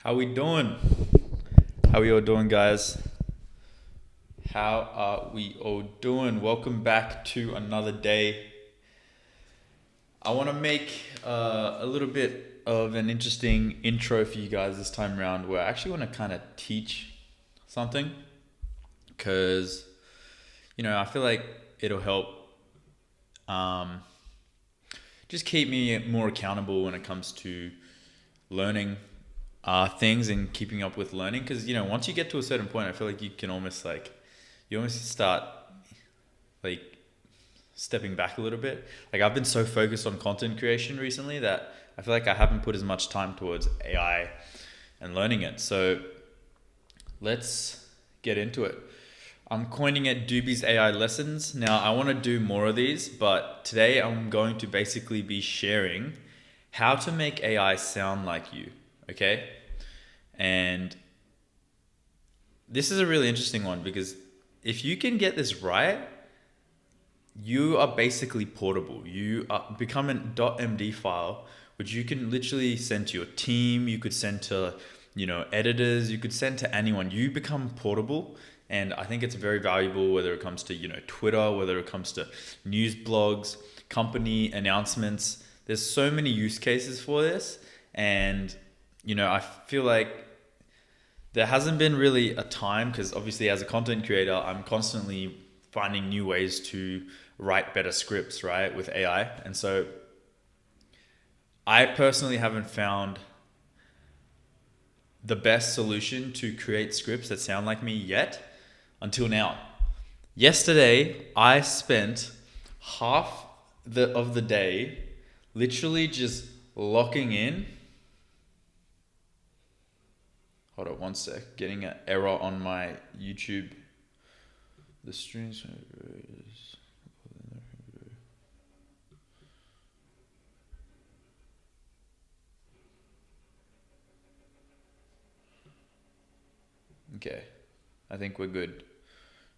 How we doing? How we all doing, guys? How are we all doing? Welcome back to another day. I want to make a little bit of an interesting intro for you guys this time around, where I actually want to kind of teach something, because I feel like it'll help just keep me more accountable when it comes to learning things and keeping up with learning. Because once you get to a certain point, I feel like you can almost start like stepping back a little bit. Like, I've been so focused on content creation recently that I feel like I haven't put as much time towards AI and learning it. So let's get into it. I'm coining it Doobie's AI Lessons. Now, I want to do more of these, but today I'm going to basically be sharing how to make AI sound like you, okay? And this is a really interesting one, because if you can get this right, you are basically portable. You become an .md file, which you can literally send to your team. You could send to, editors. You could send to anyone. You become portable. And I think it's very valuable, whether it comes to, Twitter, whether it comes to news blogs, company announcements. There's so many use cases for this. And, I feel like there hasn't been really a time, because obviously as a content creator, I'm constantly finding new ways to write better scripts, right, with AI. And so I personally haven't found the best solution to create scripts that sound like me yet, until now. Yesterday, I spent half of the day literally just locking in. Hold on one sec. Getting an error on my YouTube. The streams. Okay, I think we're good.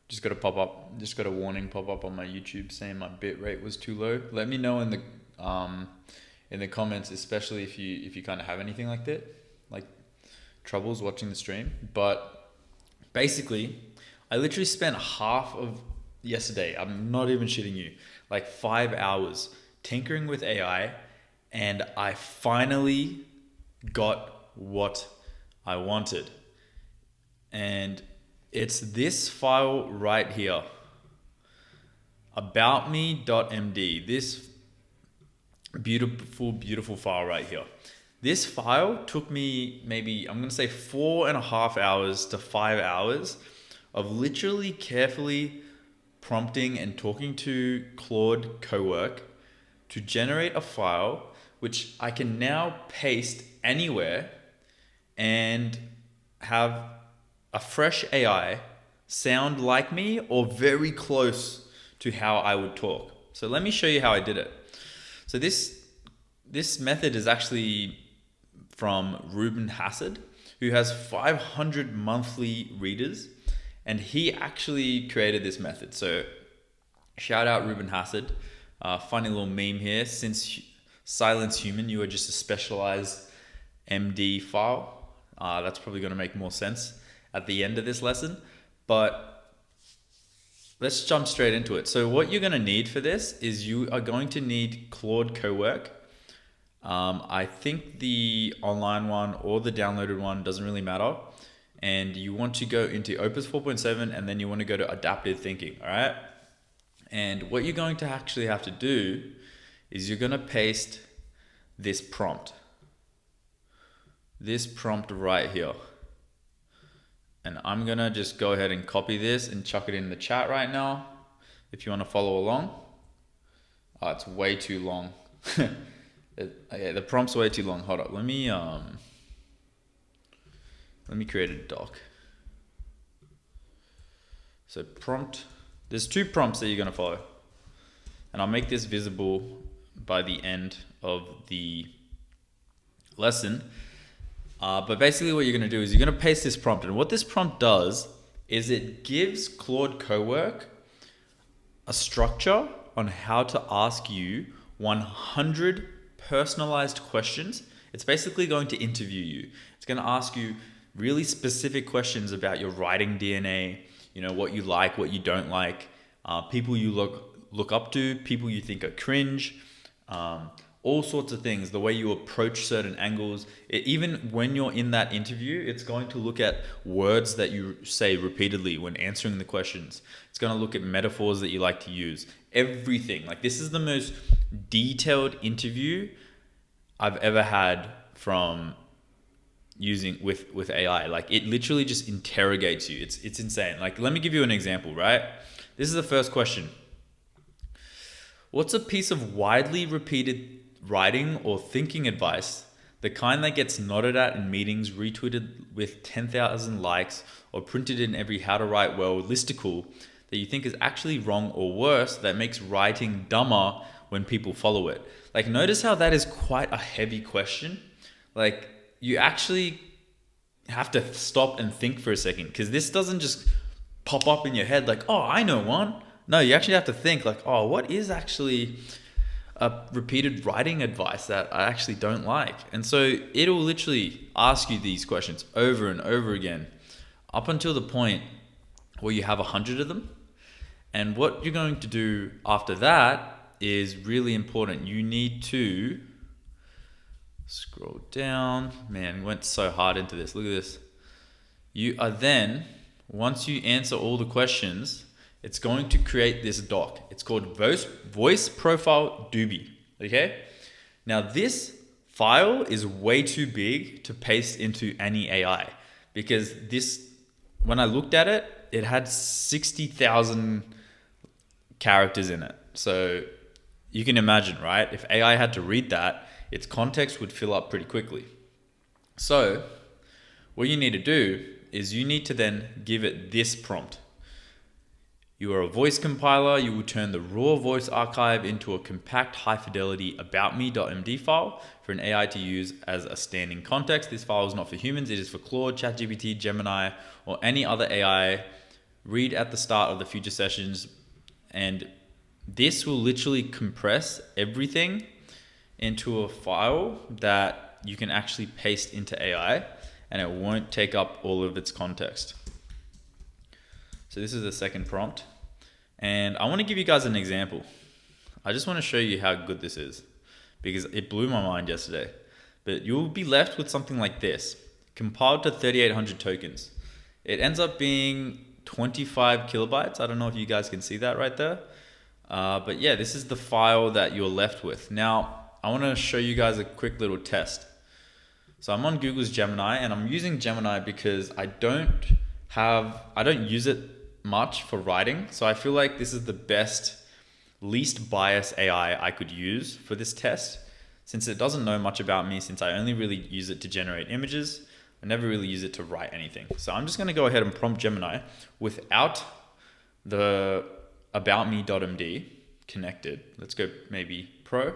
Just got a warning pop up on my YouTube saying my bit rate was too low. Let me know in the comments, especially if you kind of have anything like that, like troubles watching the stream. But basically, I literally spent half of yesterday, I'm not even shitting you, like 5 hours tinkering with AI, and I finally got what I wanted. And it's this file right here, aboutme.md, this beautiful file right here. This file took me maybe, I'm going to say 4.5 hours to 5 hours of literally carefully prompting and talking to Claude Cowork to generate a file which I can now paste anywhere and have a fresh AI sound like me or very close to how I would talk. So let me show you how I did it. So this method is actually from Ruben Hassad, who has 500 monthly readers, and he actually created this method. So shout out Ruben Hassad. Funny little meme here. Since silence human, you are just a specialized MD file. That's probably going to make more sense at the end of this lesson, but let's jump straight into it. So what you're going to need for this is you are going to need Claude Cowork. I think the online one or the downloaded one doesn't really matter. And you want to go into Opus 4.7, and then you want to go to adaptive thinking. All right. And what you're going to actually have to do is you're going to paste this prompt right here. And I'm going to just go ahead and copy this and chuck it in the chat right now, if you want to follow along. Oh, it's way too long. Okay, the prompt's way too long. Hold up. Let me create a doc. So prompt, there's 2 prompts that you're going to follow. And I'll make this visible by the end of the lesson. But basically what you're going to do is you're going to paste this prompt. And what this prompt does is it gives Claude Cowork a structure on how to ask you 100 personalized questions. It's basically going to interview you. It's going to ask you really specific questions about your writing DNA, you know, what you like, what you don't like, people you look up to, people you think are cringe, all sorts of things, the way you approach certain angles. Even when you're in that interview, it's going to look at words that you say repeatedly when answering the questions. It's going to look at metaphors that you like to use. Everything. Like, this is the most detailed interview I've ever had from using with AI. Like, it literally just interrogates you. It's insane. Like, let me give you an example, right? This is the first question. What's a piece of widely repeated writing or thinking advice, the kind that gets nodded at in meetings, retweeted with 10,000 likes, or printed in every How to Write Well listicle, that you think is actually wrong, or worse, that makes writing dumber when people follow it? Like, notice how that is quite a heavy question. Like, you actually have to stop and think for a second, because this doesn't just pop up in your head like, oh, I know one. No, you actually have to think like, oh, what is actually a repeated writing advice that I actually don't like? And so it'll literally ask you these questions over and over again, up until the point where you have 100 of them. And what you're going to do after that is really important. You need to scroll down. Man, went so hard into this. Look at this. You are then, once you answer all the questions, it's going to create this doc. It's called Voice Profile Doobie. Okay? Now, this file is way too big to paste into any AI, because this, when I looked at it, it had 60,000 characters in it. So you can imagine, right? If AI had to read that, its context would fill up pretty quickly. So what you need to do is you need to then give it this prompt. You are a voice compiler. You will turn the raw voice archive into a compact, high-fidelity aboutme.md file for an AI to use as a standing context. This file is not for humans. It is for Claude, ChatGPT, Gemini, or any other AI. Read at the start of the future sessions. And this will literally compress everything into a file that you can actually paste into AI, and it won't take up all of its context. So this is the second prompt, and I want to give you guys an example. I just want to show you how good this is, because it blew my mind yesterday. But you'll be left with something like this, compiled to 3,800 tokens. It ends up being 25 kilobytes. I don't know if you guys can see that right there. But yeah, this is the file that you're left with. Now, I want to show you guys a quick little test. So I'm on Google's Gemini, and I'm using Gemini because I don't use it much for writing. So I feel like this is the best, least biased AI I could use for this test, since it doesn't know much about me, since I only really use it to generate images. I never really use it to write anything. So I'm just going to go ahead and prompt Gemini without the aboutme.md connected. Let's go maybe pro.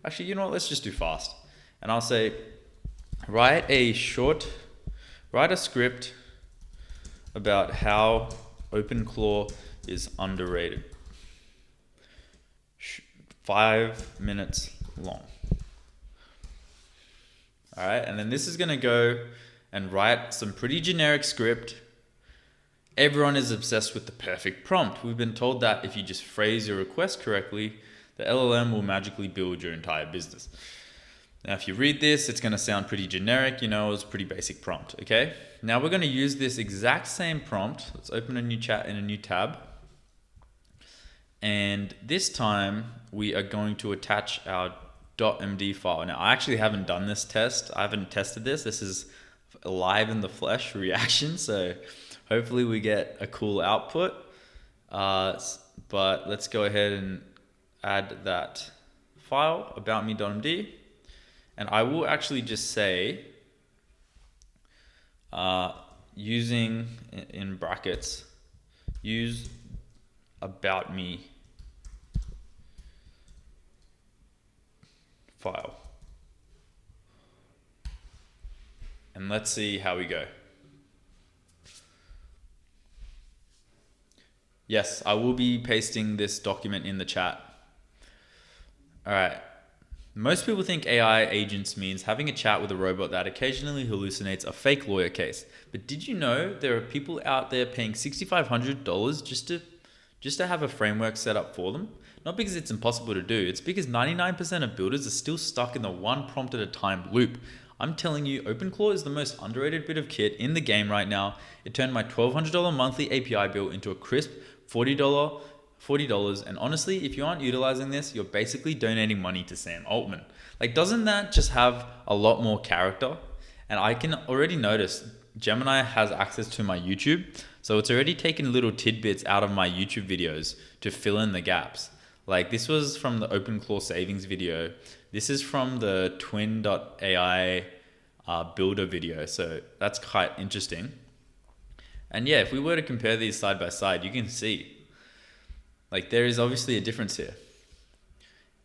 Actually, you know what? Let's just do fast. And I'll say, write a script about how OpenClaw is underrated. 5 minutes long. All right, and then this is gonna go and write some pretty generic script. Everyone is obsessed with the perfect prompt. We've been told that if you just phrase your request correctly, the LLM will magically build your entire business. Now, if you read this, it's gonna sound pretty generic, you know, it's a pretty basic prompt, okay? Now we're gonna use this exact same prompt. Let's open a new chat in a new tab. And this time we are going to attach our .md file. Now, I actually haven't done this test. I haven't tested this. This is a live in the flesh reaction. So hopefully we get a cool output. But let's go ahead and add that file, aboutme.md. And I will actually just say, using, in brackets, use about me file. And let's see how we go. Yes, I will be pasting this document in the chat. All right. Most people think AI agents means having a chat with a robot that occasionally hallucinates a fake lawyer case. But did you know there are people out there paying $6,500 just to have a framework set up for them? Not because it's impossible to do, it's because 99% of builders are still stuck in the one prompt at a time loop. I'm telling you, OpenClaw is the most underrated bit of kit in the game right now. It turned my $1,200 monthly API bill into a crisp $40, and honestly, if you aren't utilizing this, you're basically donating money to Sam Altman. Like, doesn't that just have a lot more character? And I can already notice Gemini has access to my YouTube, so it's already taken little tidbits out of my YouTube videos to fill in the gaps. Like, this was from the OpenClaw savings video. This is from the twin.ai builder video, so that's quite interesting. And yeah, if we were to compare these side by side, you can see like there is obviously a difference here.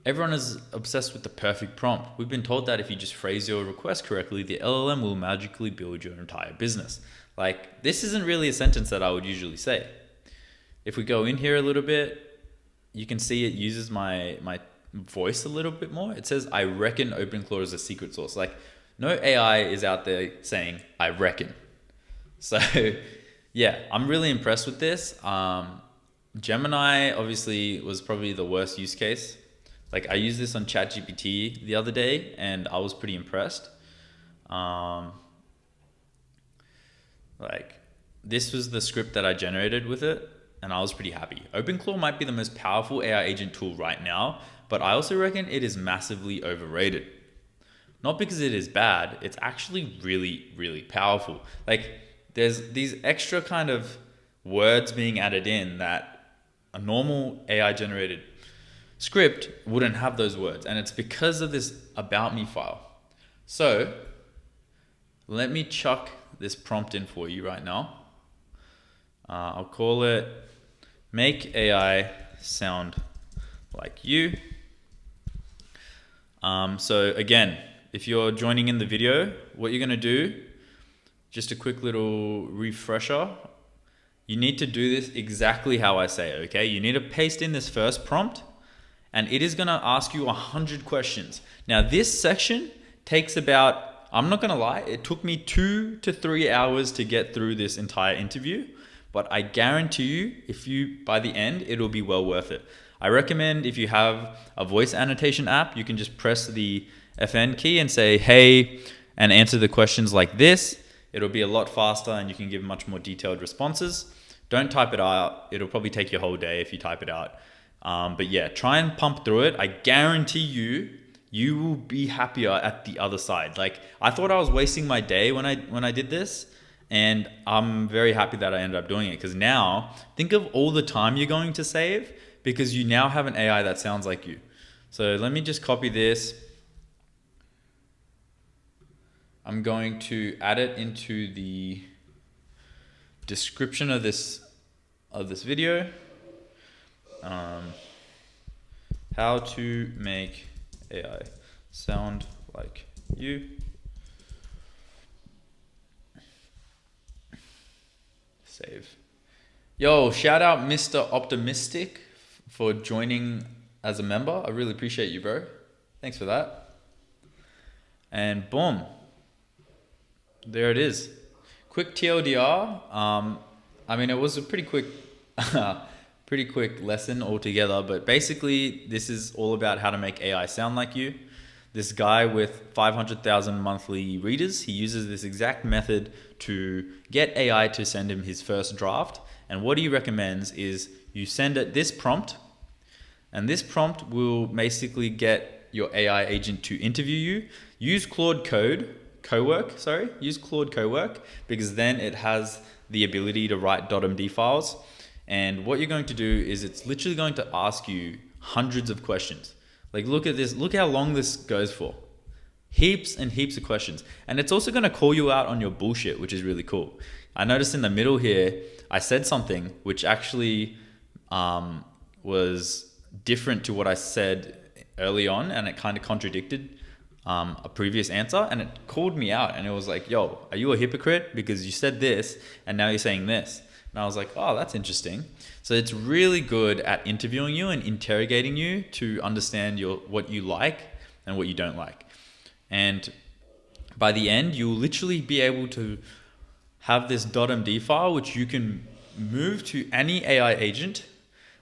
Everyone is obsessed with the perfect prompt. We've been told that if you just phrase your request correctly, the LLM will magically build your entire business. Like, this isn't really a sentence that I would usually say. If we go in here a little bit, you can see it uses my voice a little bit more. It says, I reckon OpenClaw is a secret source. Like, no AI is out there saying, I reckon. So yeah, I'm really impressed with this. Gemini obviously was probably the worst use case. Like, I used this on ChatGPT the other day and I was pretty impressed. Like, this was the script that I generated with it and I was pretty happy. OpenClaw might be the most powerful AI agent tool right now, but I also reckon it is massively overrated. Not because it is bad, it's actually really, really powerful. Like, there's these extra kind of words being added in that a normal AI generated script wouldn't have those words. And it's because of this about me file. So let me chuck this prompt in for you right now. I'll call it make AI sound like you. So again, if you're joining in the video, what you're gonna do, just a quick little refresher. You need to do this exactly how I say it, okay? You need to paste in this first prompt and it is gonna ask you 100 questions. Now this section takes about, I'm not gonna lie, it took me 2 to 3 hours to get through this entire interview, but I guarantee you, by the end, it'll be well worth it. I recommend if you have a voice annotation app, you can just press the FN key and say, hey, and answer the questions like this. It'll be a lot faster and you can give much more detailed responses. Don't type it out. It'll probably take you a whole day if you type it out. But yeah, try and pump through it. I guarantee you will be happier at the other side. Like, I thought I was wasting my day when I did this, and I'm very happy that I ended up doing it, because now think of all the time you're going to save because you now have an AI that sounds like you. So let me just copy this. I'm going to add it into the description of this video. How to make AI sound like you. Save. Yo, shout out Mr. Optimistic for joining as a member. I really appreciate you, bro. Thanks for that. And boom. There it is. Quick TLDR. I mean, it was a pretty quick lesson altogether, but basically this is all about how to make AI sound like you. This guy with 500,000 monthly readers, he uses this exact method to get AI to send him his first draft. And what he recommends is you send it this prompt, and this prompt will basically get your AI agent to interview you. Use Claude Cowork, because then it has the ability to write .md files. And what you're going to do is it's literally going to ask you hundreds of questions. Like, look at this, look how long this goes for. Heaps and heaps of questions. And it's also going to call you out on your bullshit, which is really cool. I noticed in the middle here, I said something which actually was different to what I said early on, and it kind of contradicted a previous answer, and it called me out, and it was like, yo, are you a hypocrite? Because you said this and now you're saying this. And I was like, oh, that's interesting. So it's really good at interviewing you and interrogating you to understand what you like and what you don't like. And by the end, you'll literally be able to have this .md file, which you can move to any AI agent,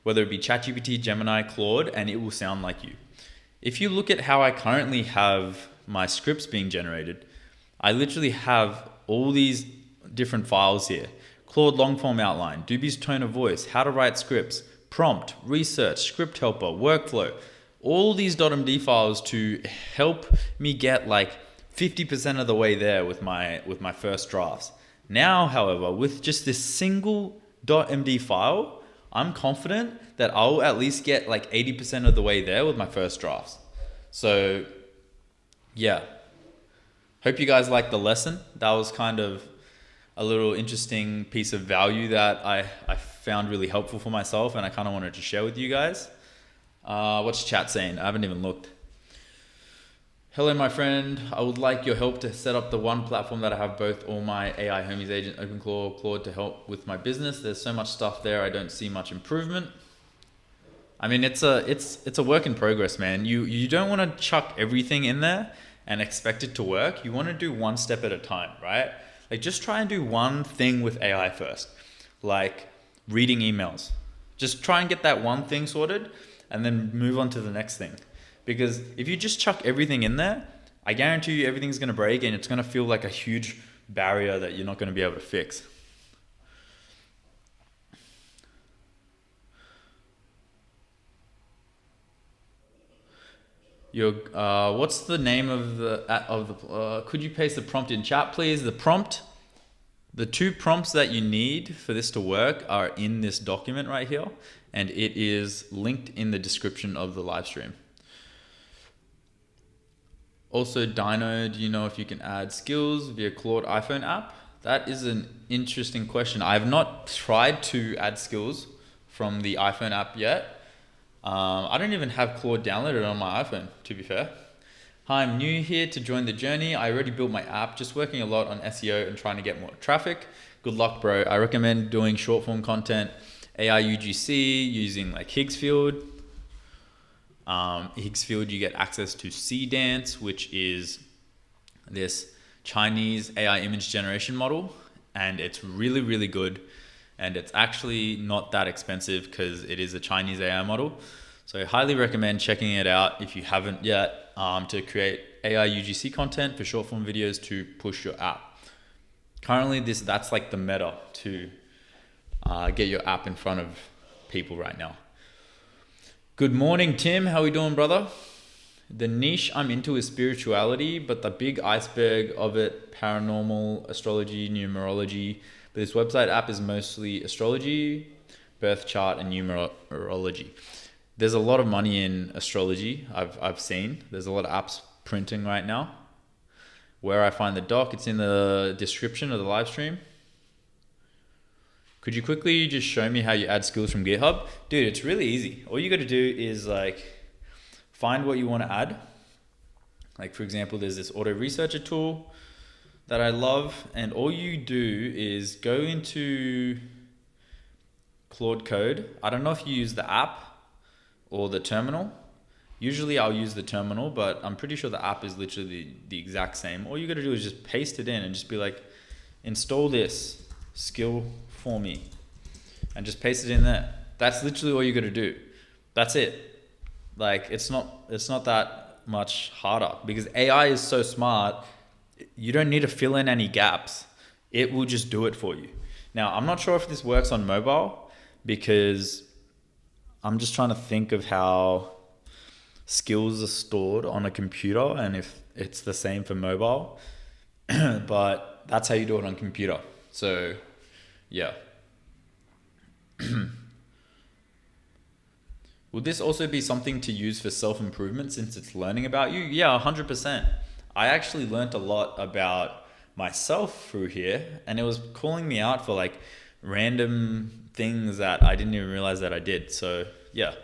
whether it be ChatGPT, Gemini, Claude, and it will sound like you. If you look at how I currently have my scripts being generated, I literally have all these different files here. Claude long form outline, Doobie's tone of voice, how to write scripts, prompt, research, script helper, workflow, all these .md files to help me get like 50% of the way there with my first drafts. Now, however, with just this single .md file, I'm confident that I'll at least get like 80% of the way there with my first drafts. So yeah, hope you guys liked the lesson. That was kind of a little interesting piece of value that I found really helpful for myself, and I kind of wanted to share with you guys. What's chat saying? I haven't even looked. Hello, my friend. I would like your help to set up the one platform that I have both all my AI homies agent, OpenClaw, Claude to help with my business. There's so much stuff there. I don't see much improvement. I mean, it's a work in progress, man. You don't want to chuck everything in there and expect it to work. You want to do one step at a time, right? Like just try and do one thing with AI first, like reading emails. Just try and get that one thing sorted and then move on to the next thing. Because if you just chuck everything in there, I guarantee you everything's going to break and it's going to feel like a huge barrier that you're not going to be able to fix. What's the name of the could you paste the prompt in chat, please? The two prompts that you need for this to work are in this document right here, and it is linked in the description of the live stream. Also, Dino, do you know if you can add skills via Claude iPhone app? That is an interesting question. I have not tried to add skills from the iPhone app yet. I don't even have Claude downloaded on my iPhone, to be fair. Hi, I'm new here to join the journey. I already built my app, just working a lot on SEO and trying to get more traffic. Good luck, bro. I recommend doing short form content, AI UGC, using like Higgsfield. Higgsfield, you get access to C-Dance, which is this Chinese AI image generation model, and it's really, really good. And it's actually not that expensive because it is a Chinese AI model. So I highly recommend checking it out if you haven't yet, to create AI UGC content for short form videos to push your app. Currently, that's like the meta to get your app in front of people right now. Good morning, Tim. How we doing, brother? The niche I'm into is spirituality, but the big iceberg of it, paranormal, astrology, numerology. But this website app is mostly astrology, birth chart, and numerology. There's a lot of money in astrology, I've seen. There's a lot of apps printing right now. Where I find the doc, it's in the description of the live stream. Could you quickly just show me how you add skills from GitHub? Dude, it's really easy. All you got to do is like find what you want to add. Like for example, there's this auto researcher tool that I love, and all you do is go into Claude Code. I don't know if you use the app or the terminal. Usually I'll use the terminal, but I'm pretty sure the app is literally the exact same. All you got to do is just paste it in and just be like, install this skill for me, and just paste it in there. That's literally all you got to do. That's it. Like it's not that much harder, because AI is so smart. You don't need to fill in any gaps. It will just do it for you. Now, I'm not sure if this works on mobile, because I'm just trying to think of how skills are stored on a computer and if it's the same for mobile. But that's how you do it on computer. So yeah. Would this also be something to use for self-improvement since it's learning about you? Yeah, 100%. I actually learned a lot about myself through here, and it was calling me out for like random things that I didn't even realize that I did. So yeah,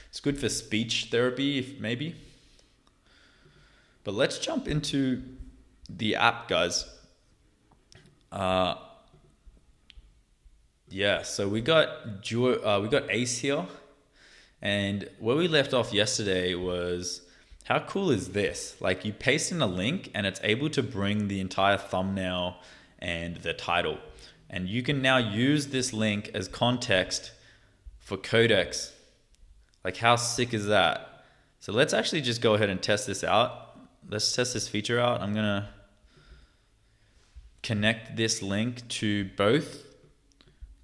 it's good for speech therapy, if maybe. But let's jump into the app, guys. Yeah, so we got Ace here, and where we left off yesterday was How cool is this? Like, you paste in a link and it's able to bring the entire thumbnail and the title. And you can now use this link as context for codecs. Like, how sick is that? So let's actually just go ahead and test this out. Let's test this feature out. I'm gonna connect this link to both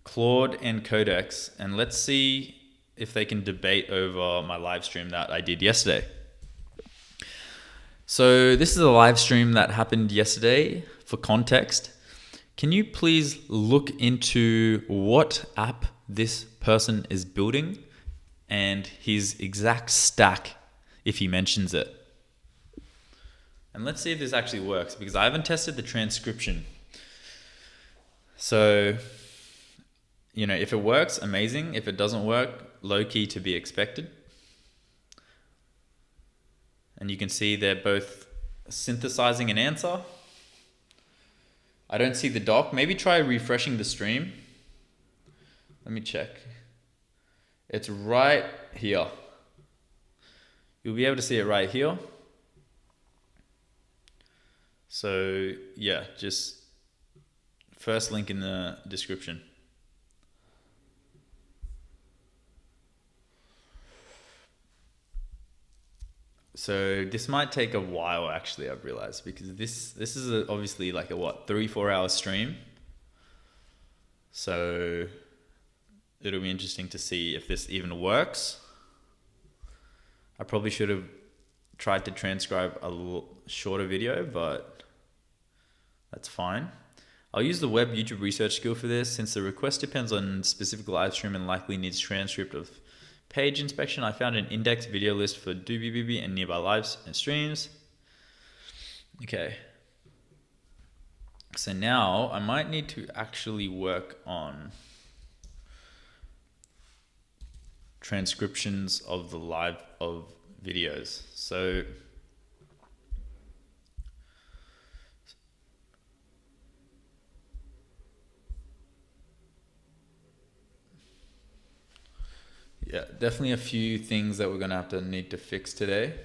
Claude and codecs, and let's see if they can debate over my live stream that I did yesterday. So this is a live stream that happened yesterday. For context, can you please look into what app this person is building and his exact stack if he mentions it? And let's see if this actually works, because I haven't tested the transcription. So, you know, if it works, amazing. If it doesn't work, low key to be expected. And you can see they're both synthesizing an answer. I don't see the doc. Maybe try refreshing the stream. Let me check. It's right here. You'll be able to see it right here. So yeah, just first link in the description. So this might take a while, actually, I've realized, because this is obviously like a 3-4 hour stream. So it'll be interesting to see if this even works. I probably should have tried to transcribe a little shorter video, but that's fine. I'll use the web YouTube research skill for this. Since the request depends on specific live stream and likely needs transcript of page inspection, I found an index video list for DBBB and nearby lives and streams. Okay. So now I might need to actually work on transcriptions of the live of videos. So yeah, definitely a few things that we're gonna have to need to fix today.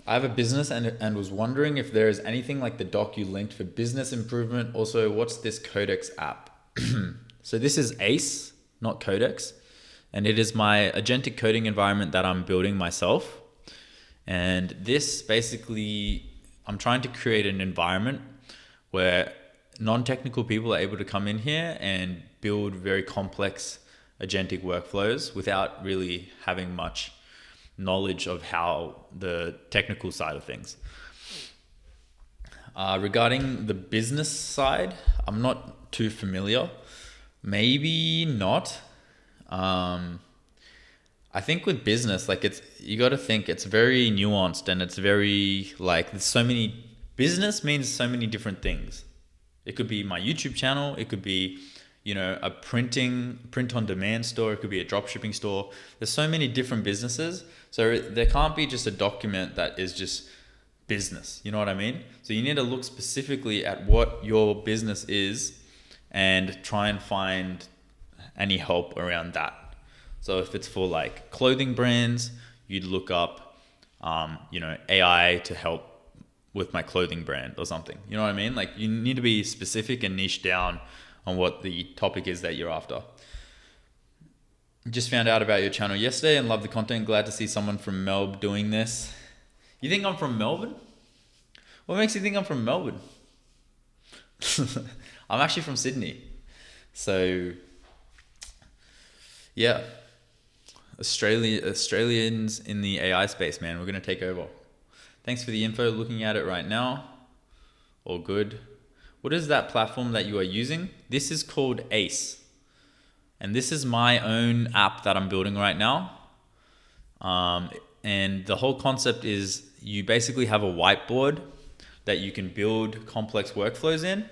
I have a business and was wondering if there is anything like the doc you linked for business improvement. Also, what's this Codex app? So this is Ace, not Codex, and it is my agentic coding environment that I'm building myself. And this basically, I'm trying to create an environment where non-technical people are able to come in here and build very complex agentic workflows without really having much knowledge of how the technical side of things. Regarding the business side, I'm not too familiar. Maybe not. I think with business, like you got to think it's very nuanced, and it's very like there's so many. Business means so many different things. It could be my YouTube channel. It could be, you know, a print on demand store. It could be a drop shipping store. There's so many different businesses. So there can't be just a document that is just business. You know what I mean? So you need to look specifically at what your business is and try and find any help around that. So if it's for like clothing brands, you'd look up, you know, AI to help with my clothing brand or something. You know what I mean? Like you need to be specific and niche down on what the topic is that you're after. Just found out about your channel yesterday and love the content. Glad to see someone from Melbourne doing this. You think I'm from Melbourne? What makes you think I'm from Melbourne? I'm actually from Sydney. So yeah, Australians in the AI space, man, we're going to take over. Thanks for the info. Looking at it right now. All good. What is that platform that you are using? This is called Ace. And this is my own app that I'm building right now. And the whole concept is you basically have a whiteboard that you can build complex workflows in.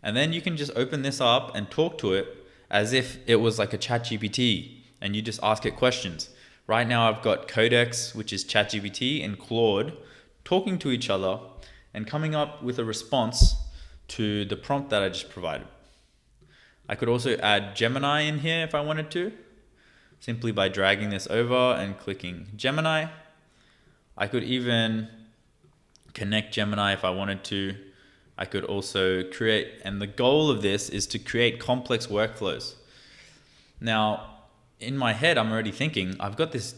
And then you can just open this up and talk to it as if it was like a ChatGPT, and you just ask it questions. Right now I've got Codex, which is ChatGPT, and Claude talking to each other and coming up with a response to the prompt that I just provided. I could also add Gemini in here if I wanted to. simply by dragging this over and clicking Gemini. I could even connect Gemini if I wanted to. I could also create, and the goal of this is to create complex workflows. Now, in my head, I'm already thinking, I've got this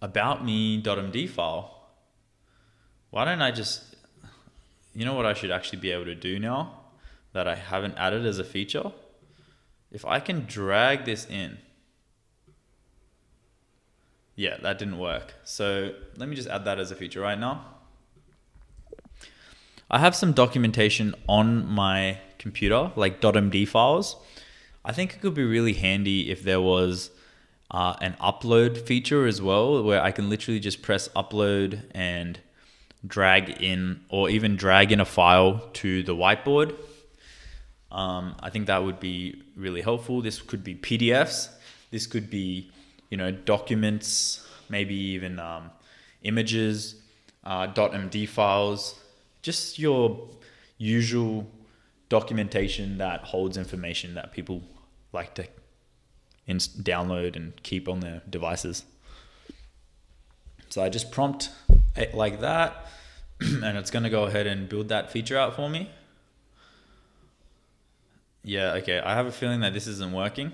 about me.md file. Why don't I just, you know what I should actually be able to do now that I haven't added as a feature? If I can drag this in. Yeah, that didn't work. So let me just add that as a feature right now. I have some documentation on my computer, like .md files. I think it could be really handy if there was an upload feature as well, where I can literally just press upload and drag in, or even drag in a file to the whiteboard. I think that would be really helpful. This could be PDFs. This could be, documents, maybe even images, .md files, just your usual documentation that holds information that people like to download and keep on their devices. So I just prompt it like that, and it's going to go ahead and build that feature out for me. Yeah, okay, I have a feeling that this isn't working,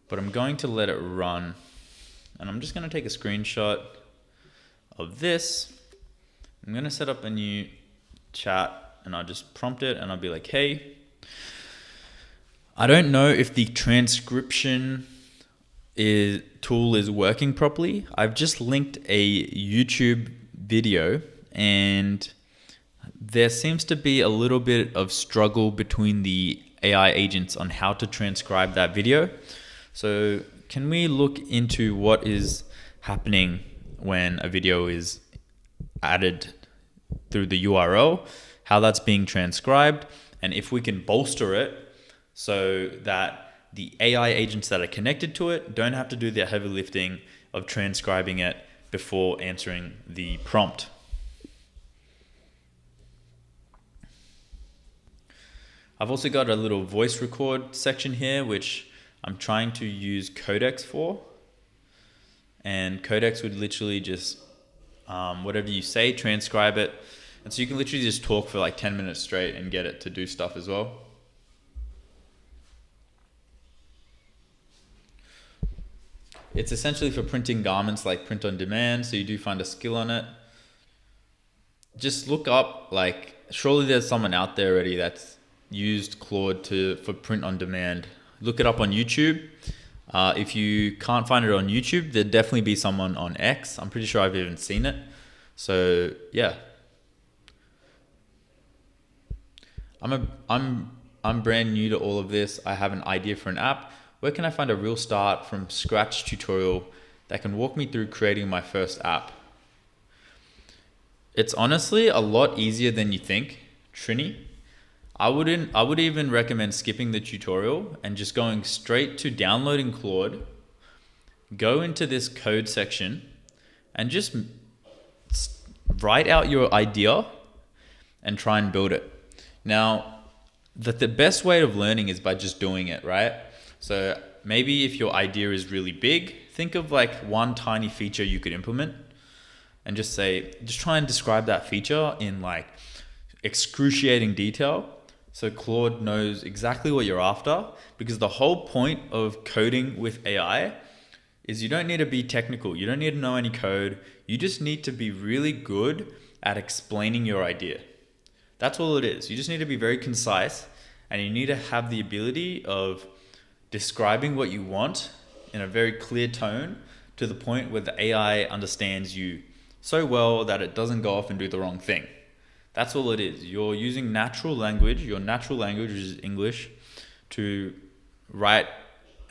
but I'm going to let it run. And I'm just going to take a screenshot of this. I'm going to set up a new chat, and I'll just prompt it, and I'll be like, hey, I don't know if the transcription tool is working properly. I've just linked a YouTube video, and there seems to be a little bit of struggle between the AI agents on how to transcribe that video. So can we look into what is happening when a video is added through the URL, how that's being transcribed, and if we can bolster it so that the AI agents that are connected to it don't have to do the heavy lifting of transcribing it before answering the prompt. I've also got a little voice record section here, which I'm trying to use Codex for. And Codex would literally just, whatever you say, transcribe it. And so you can literally just talk for like 10 minutes straight and get it to do stuff as well. It's essentially for printing garments, like print on demand. So you do find a skill on it. Just look up, like, surely there's someone out there already that's used Claude for print on demand. Look it up on YouTube. If you can't find it on YouTube, there'd definitely be someone on X. I'm pretty sure I've even seen it. So yeah, I'm brand new to all of this. I have an idea for an app. Where can I find a real start from scratch tutorial that can walk me through creating my first app? It's honestly a lot easier than you think, Trini. I would even recommend skipping the tutorial and just going straight to downloading Claude, go into this code section and just write out your idea and try and build it. Now, the best way of learning is by just doing it, right? So maybe if your idea is really big, think of like one tiny feature you could implement and just try and describe that feature in like excruciating detail. So Claude knows exactly what you're after, because the whole point of coding with AI is you don't need to be technical. You don't need to know any code. You just need to be really good at explaining your idea. That's all it is. You just need to be very concise, and you need to have the ability of describing what you want in a very clear tone to the point where the AI understands you so well that it doesn't go off and do the wrong thing. That's all it is. You're using natural language, your natural language is English, to write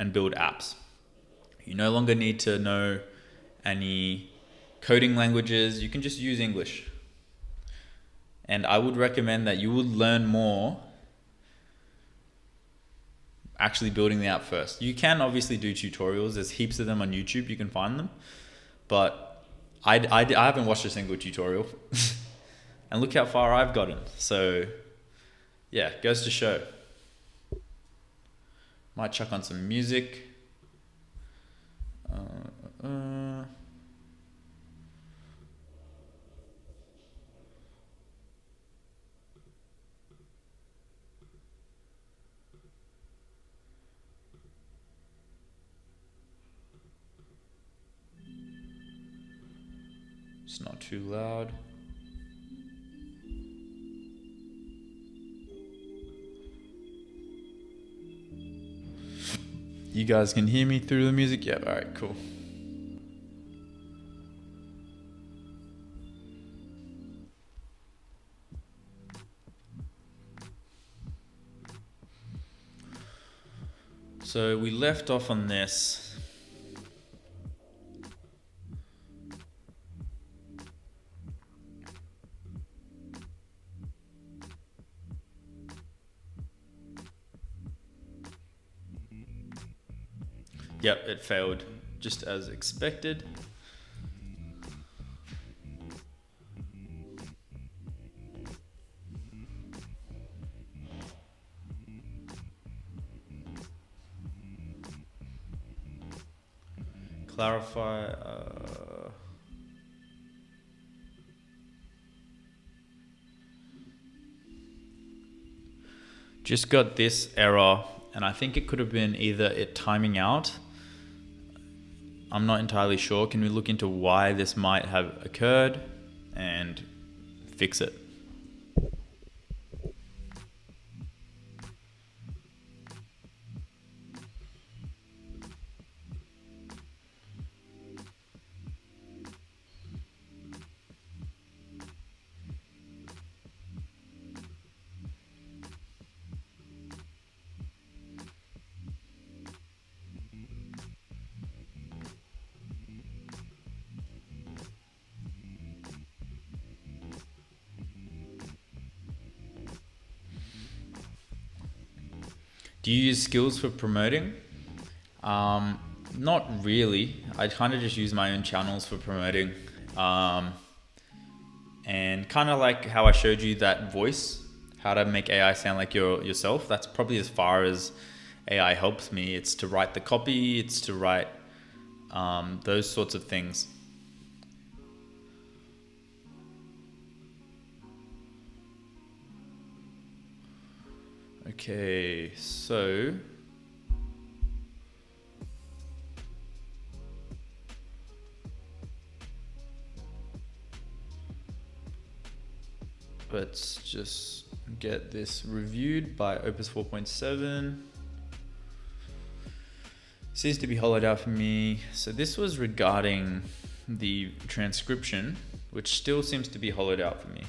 and build apps. You no longer need to know any coding languages. You can just use English. And I would recommend that you would learn more actually building the app first. You can obviously do tutorials. There's heaps of them on YouTube. You can find them. But I haven't watched a single tutorial. And look how far I've gotten. So yeah, goes to show. Might chuck on some music. It's not too loud. You guys can hear me through the music? Yeah, alright, cool. So we left off on this. Yep, it failed, just as expected. Clarify. Just got this error, and I think it could have been either it timing out. I'm not entirely sure. Can we look into why this might have occurred and fix it? Do you use skills for promoting? Not really. I kind of just use my own channels for promoting. And kind of like how I showed you that voice, how to make AI sound like yourself. That's probably as far as AI helps me. It's to write the copy, it's to write those sorts of things. Okay, so let's just get this reviewed by Opus 4.7. Seems to be hollowed out for me. So this was regarding the transcription, which still seems to be hollowed out for me.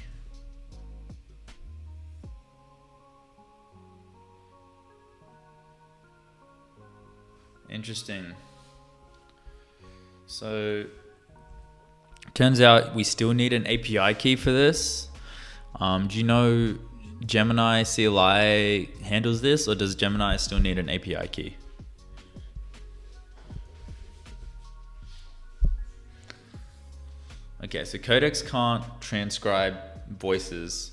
Interesting. So turns out we still need an API key for this. Do you know Gemini CLI handles this, or does Gemini still need an API key? Okay, so Codex can't transcribe voices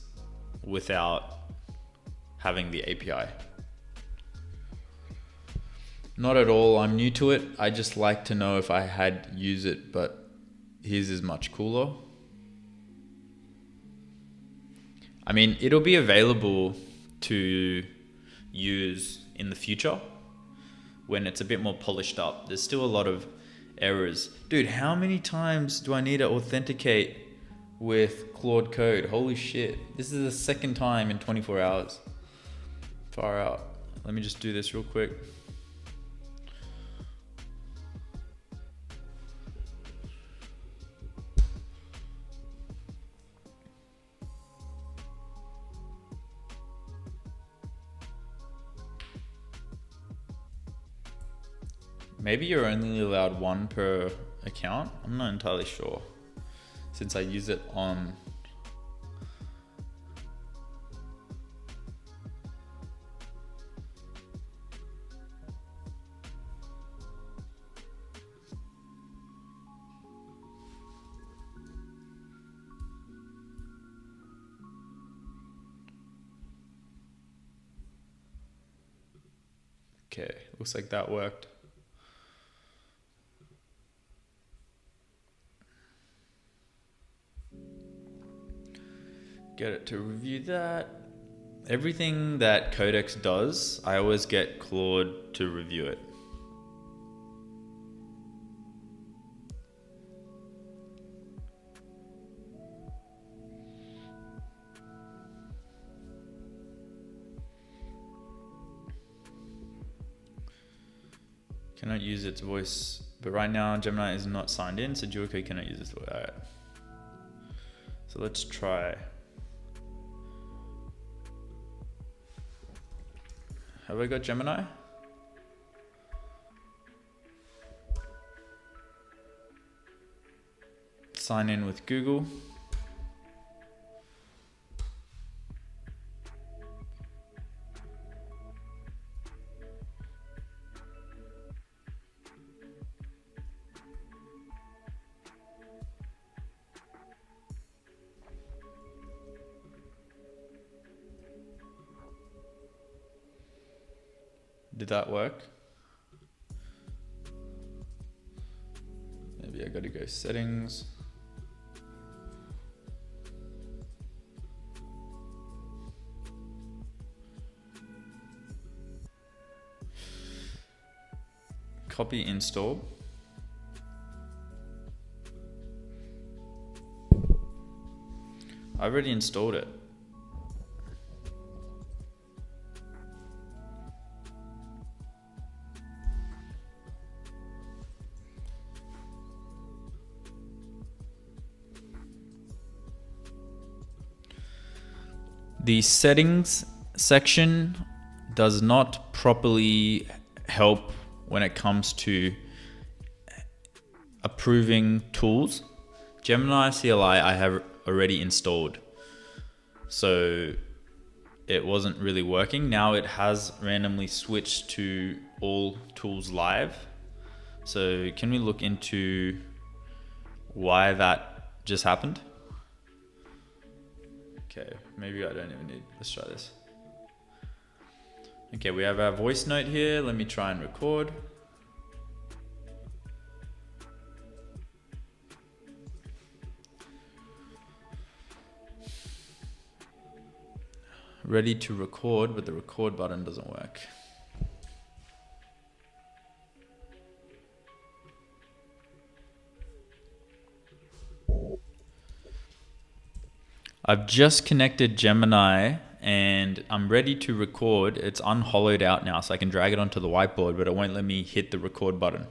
without having the API. Not at all, I'm new to it. I just like to know if I had used it, but his is much cooler. I mean, it'll be available to use in the future when it's a bit more polished up. There's still a lot of errors. Dude, how many times do I need to authenticate with Claude Code? Holy shit. This is the second time in 24 hours. Far out. Let me just do this real quick. Maybe you're only allowed one per account. I'm not entirely sure, since I use it on okay, looks like that worked. get it to review that. Everything that Codex does, I always get Claude to review it. Cannot use its voice, but right now Gemini is not signed in, so Duoco cannot use its voice. Alright. So let's try. Have I got Gemini? Sign in with Google. Did that work? Maybe I gotta go settings. Copy install. I already installed it. The settings section does not properly help when it comes to approving tools. Gemini CLI I have already installed, so it wasn't really working. Now it has randomly switched to all tools live. So can we look into why that just happened? Okay, maybe I don't even need, let's try this. Okay, we have our voice note here. Let me try and record. Ready to record, but the record button doesn't work. I've just connected Gemini and I'm ready to record. It's unhollowed out now, so I can drag it onto the whiteboard, but it won't let me hit the record button.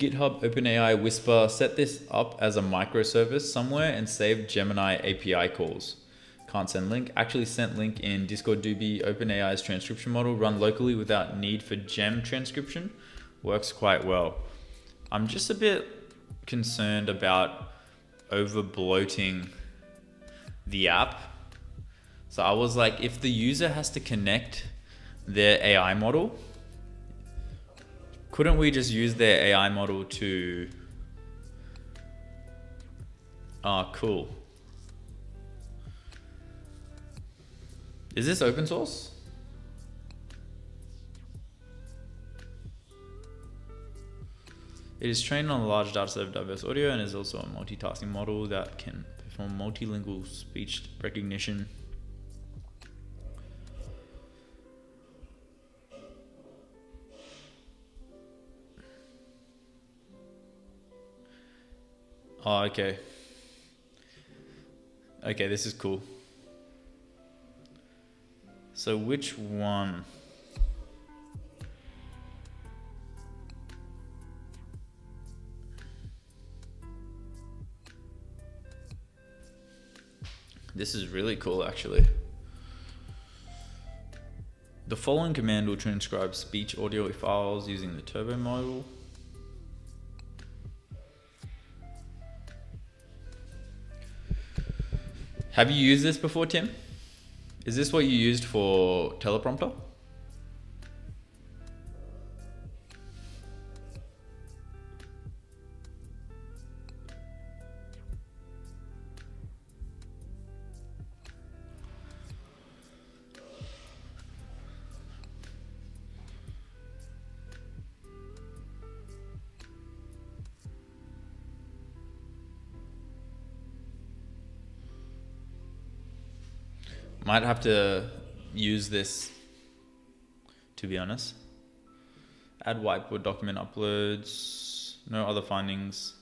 GitHub, OpenAI, Whisper, set this up as a microservice somewhere and save Gemini API calls. Can't send link. Actually sent link in Discord Doobie. OpenAI's transcription model run locally without need for gem transcription. Works quite well. I'm just a bit concerned about over bloating the app. So I was like, if the user has to connect their AI model, couldn't we just use their AI model to... Oh, cool. Is this open source? It is trained on a large dataset of diverse audio and is also a multitasking model that can perform multilingual speech recognition. Oh, okay. Okay, this is cool. So which one? This is really cool, actually. The following command will transcribe speech audio files using the turbo model. Have you used this before, Tim? Is this what you used for teleprompter? Might have to use this, to be honest. Add whiteboard document uploads. No other findings.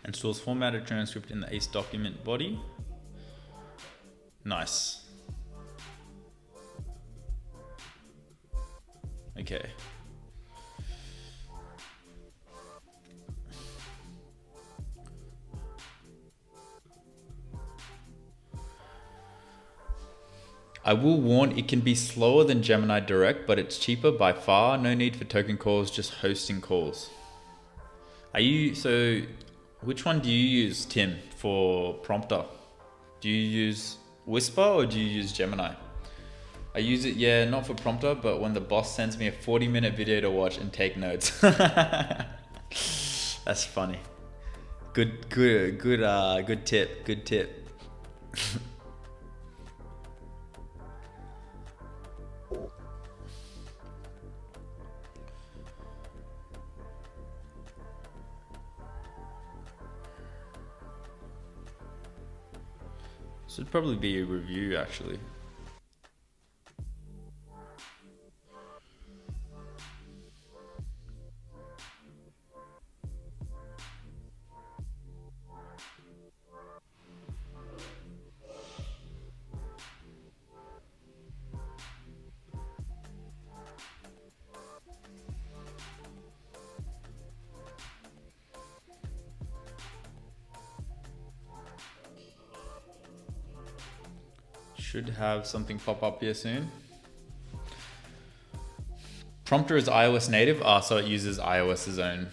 And stores formatted transcript in the ACE document body. Nice. Okay. I will warn, it can be slower than Gemini Direct, but it's cheaper by far. No need for token calls, just hosting calls. So which one do you use, Tim, for prompter? Do you use Whisper or do you use Gemini? I use it, yeah, not for prompter, but when the boss sends me a 40-minute video to watch and take notes. That's funny. Good tip. Good tip. Should probably be a review, actually. Should have something pop up here soon. Prompter is iOS native, so it uses iOS's own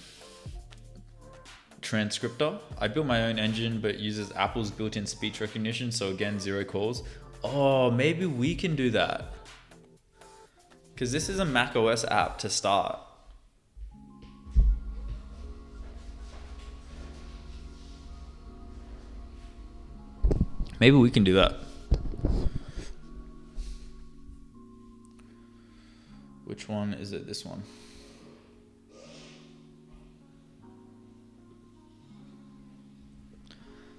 transcriptor. I built my own engine, but uses Apple's built-in speech recognition, so again, 0 calls. Oh, maybe we can do that. Because this is a macOS app to start. Maybe we can do that. Which one is it? This one.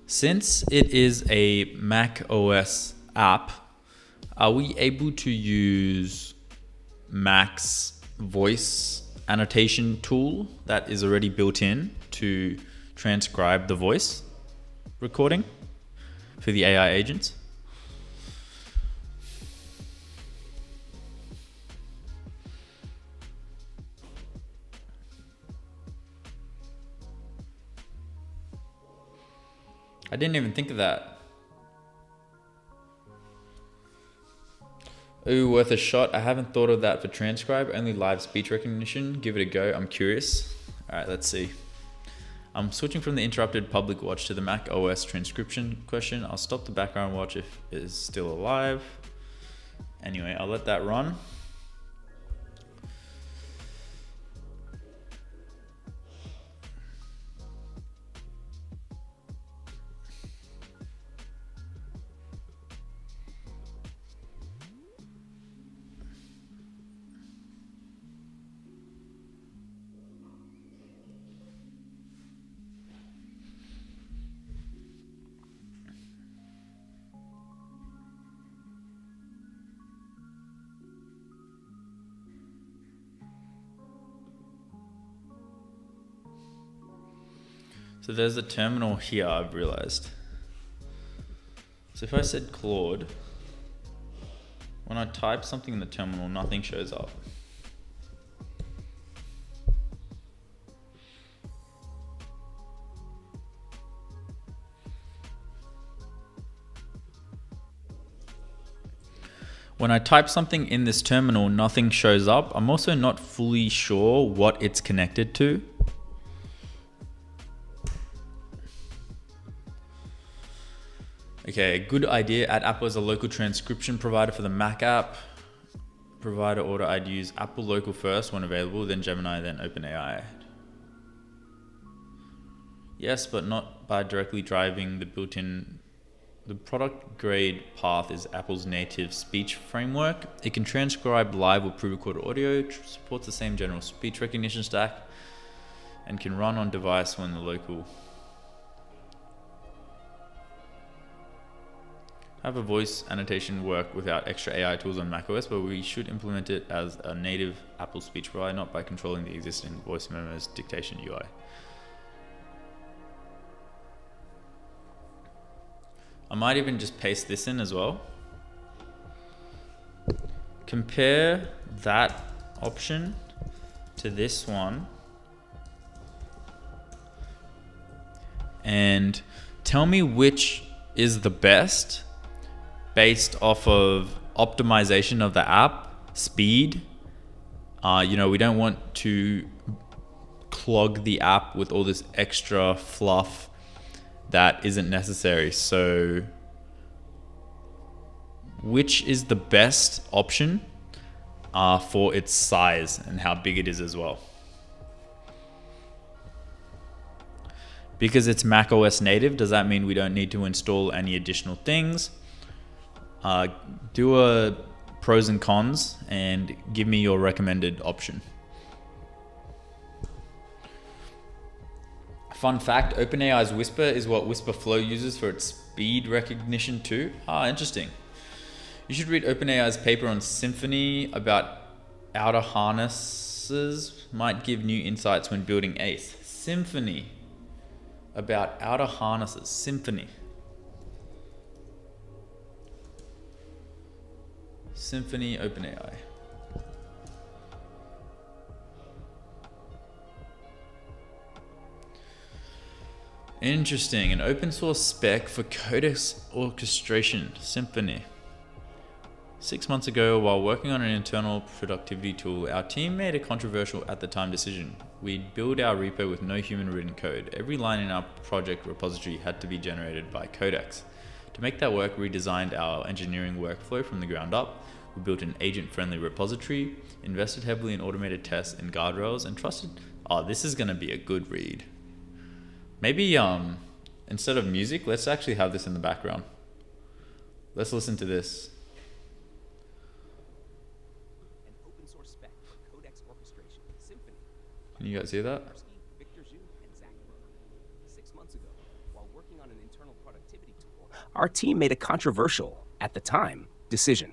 Since it is a Mac OS app, are we able to use Mac's voice annotation tool that is already built in to transcribe the voice recording for the AI agents? I didn't even think of that. Ooh, worth a shot. I haven't thought of that for transcribe, only live speech recognition. Give it a go. I'm curious. All right, let's see. I'm switching from the interrupted public watch to the Mac OS transcription question. I'll stop the background watch if it is still alive. Anyway, I'll let that run. So there's a terminal here, I've realized. So if I said Claude, when I type something in the terminal, nothing shows up. When I type something in this terminal, nothing shows up. I'm also not fully sure what it's connected to. Okay, good idea. Add Apple as a local transcription provider for the Mac app. Provider order, I'd use Apple local first when available, then Gemini, then OpenAI. Yes, but not by directly driving the built-in. The product grade path is Apple's native speech framework. It can transcribe live or pre-recorded audio, supports the same general speech recognition stack, and can run on device when the local. Have a voice annotation work without extra AI tools on macOS, but we should implement it as a native Apple speech provider, not by controlling the existing voice memos dictation UI. I might even just paste this in as well. Compare that option to this one and tell me which is the best based off of optimization of the app, speed. You know, we don't want to clog the app with all this extra fluff that isn't necessary. So which is the best option for its size and how big it is as well? Because it's macOS native, does that mean we don't need to install any additional things? Do a pros and cons and give me your recommended option. Fun fact, OpenAI's Whisper is what Whisper Flow uses for its speed recognition too. Interesting. You should read OpenAI's paper on Symphony about outer harnesses. Might give new insights when building ACE. Symphony. About outer harnesses. Symphony. Symphony, OpenAI. Interesting. An open source spec for codex orchestration. Symphony. 6 months ago, while working on an internal productivity tool, our team made a controversial at the time decision. We'd build our repo with no human written code. Every line in our project repository had to be generated by Codex. To make that work, we redesigned our engineering workflow from the ground up. We built an agent-friendly repository, invested heavily in automated tests and guardrails, and trusted, this is going to be a good read. Maybe instead of music, let's actually have this in the background. Let's listen to this. An open source spec for codex orchestration, Symphony. Can you guys hear that? 6 months ago, while working on an internal productivity tool, our team made a controversial, at the time, decision.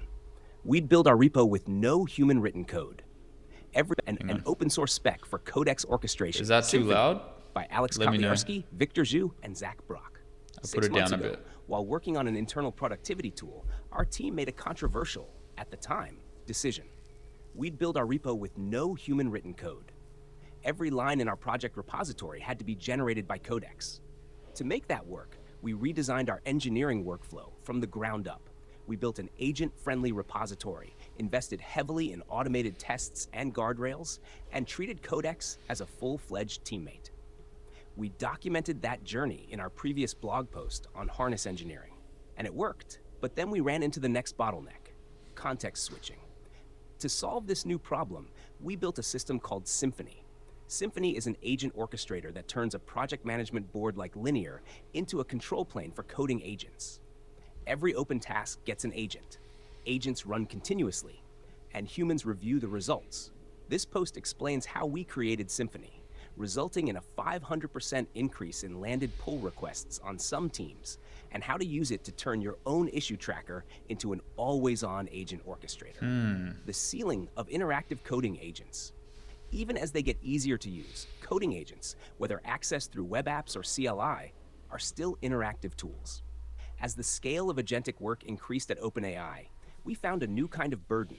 We'd build our repo with no human written code. An open source spec for codex orchestration. Is that too Symphony, loud? By Alex Let me know. Kopierski, Victor Zhu, and Zach Brock. I'll put it down a bit. While working on an internal productivity tool, our team made a controversial, at the time, decision. We'd build our repo with no human written code. Every line in our project repository had to be generated by Codex. To make that work, we redesigned our engineering workflow from the ground up. We built an agent-friendly repository, invested heavily in automated tests and guardrails, and treated Codex as a full-fledged teammate. We documented that journey in our previous blog post on harness engineering, and it worked, but then we ran into the next bottleneck, context switching. To solve this new problem, we built a system called Symphony. Symphony is an agent orchestrator that turns a project management board like Linear into a control plane for coding agents. Every open task gets an agent. Agents run continuously, and humans review the results. This post explains how we created Symphony, resulting in a 500% increase in landed pull requests on some teams, and how to use it to turn your own issue tracker into an always-on agent orchestrator. The ceiling of interactive coding agents. Even as they get easier to use, coding agents, whether accessed through web apps or CLI, are still interactive tools. As the scale of agentic work increased at OpenAI, we found a new kind of burden.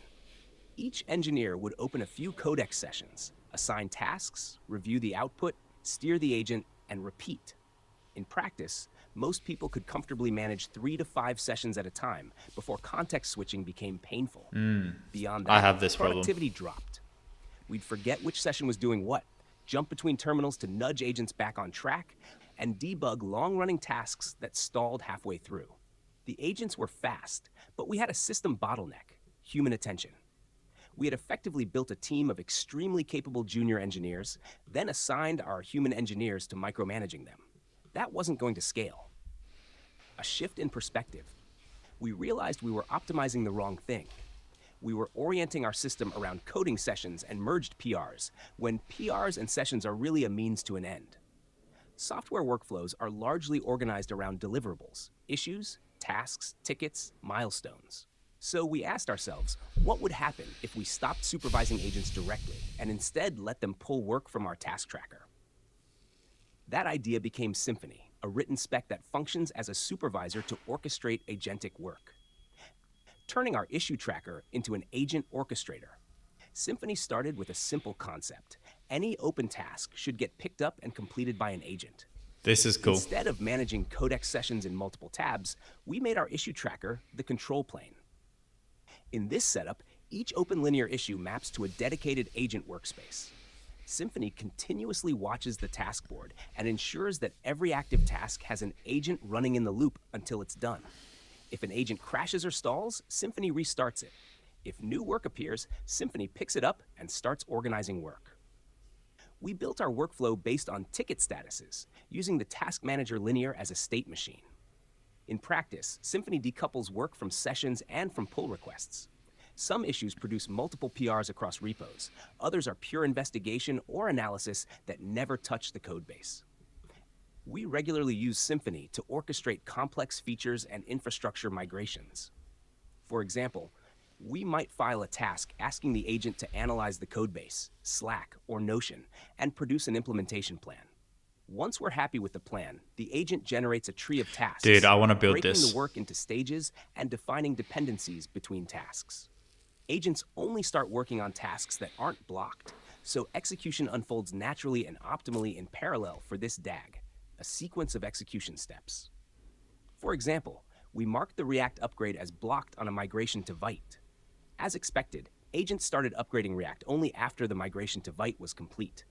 Each engineer would open a few Codex sessions, assign tasks, review the output, steer the agent, and repeat. In practice, Most people could comfortably manage 3 to 5 sessions at a time before context switching became painful. Beyond that, I have this problem. productivity dropped. We'd forget which session was doing what, jump between terminals to nudge agents back on track, and debug long-running tasks that stalled halfway through. The agents were fast, but we had a system bottleneck: human attention. We had effectively built a team of extremely capable junior engineers, then assigned our human engineers to micromanaging them. That wasn't going to scale. A shift in perspective. We realized we were optimizing the wrong thing. We were orienting our system around coding sessions and merged PRs, when PRs and sessions are really a means to an end. Software workflows are largely organized around deliverables, issues, tasks, tickets, milestones. So we asked ourselves, what would happen if we stopped supervising agents directly and instead let them pull work from our task tracker? That idea became Symphony, a written spec that functions as a supervisor to orchestrate agentic work. Turning our issue tracker into an agent orchestrator, Symphony started with a simple concept: any open task should get picked up and completed by an agent. This is cool. Instead of managing codex sessions in multiple tabs, we made our issue tracker the control plane. In this setup, each open linear issue maps to a dedicated agent workspace. Symphony continuously watches the task board and ensures that every active task has an agent running in the loop until it's done. If an agent crashes or stalls, Symphony restarts it. If new work appears, Symphony picks it up and starts organizing work. We built our workflow based on ticket statuses, using the Task Manager linear as a state machine. In practice, Symphony decouples work from sessions and from pull requests. Some issues produce multiple PRs across repos. Others are pure investigation or analysis that never touch the codebase. We regularly use Symphony to orchestrate complex features and infrastructure migrations. For example, we might file a task asking the agent to analyze the codebase, Slack, or Notion, and produce an implementation plan. Once we're happy with the plan, the agent generates a tree of tasks. Dude, I want to build breaking this. the work into stages and defining dependencies between tasks. Agents only start working on tasks that aren't blocked, so execution unfolds naturally and optimally in parallel for this DAG, a sequence of execution steps. For example, we marked the React upgrade as blocked on a migration to Vite. As expected, agents started upgrading React only after the migration to Vite was complete.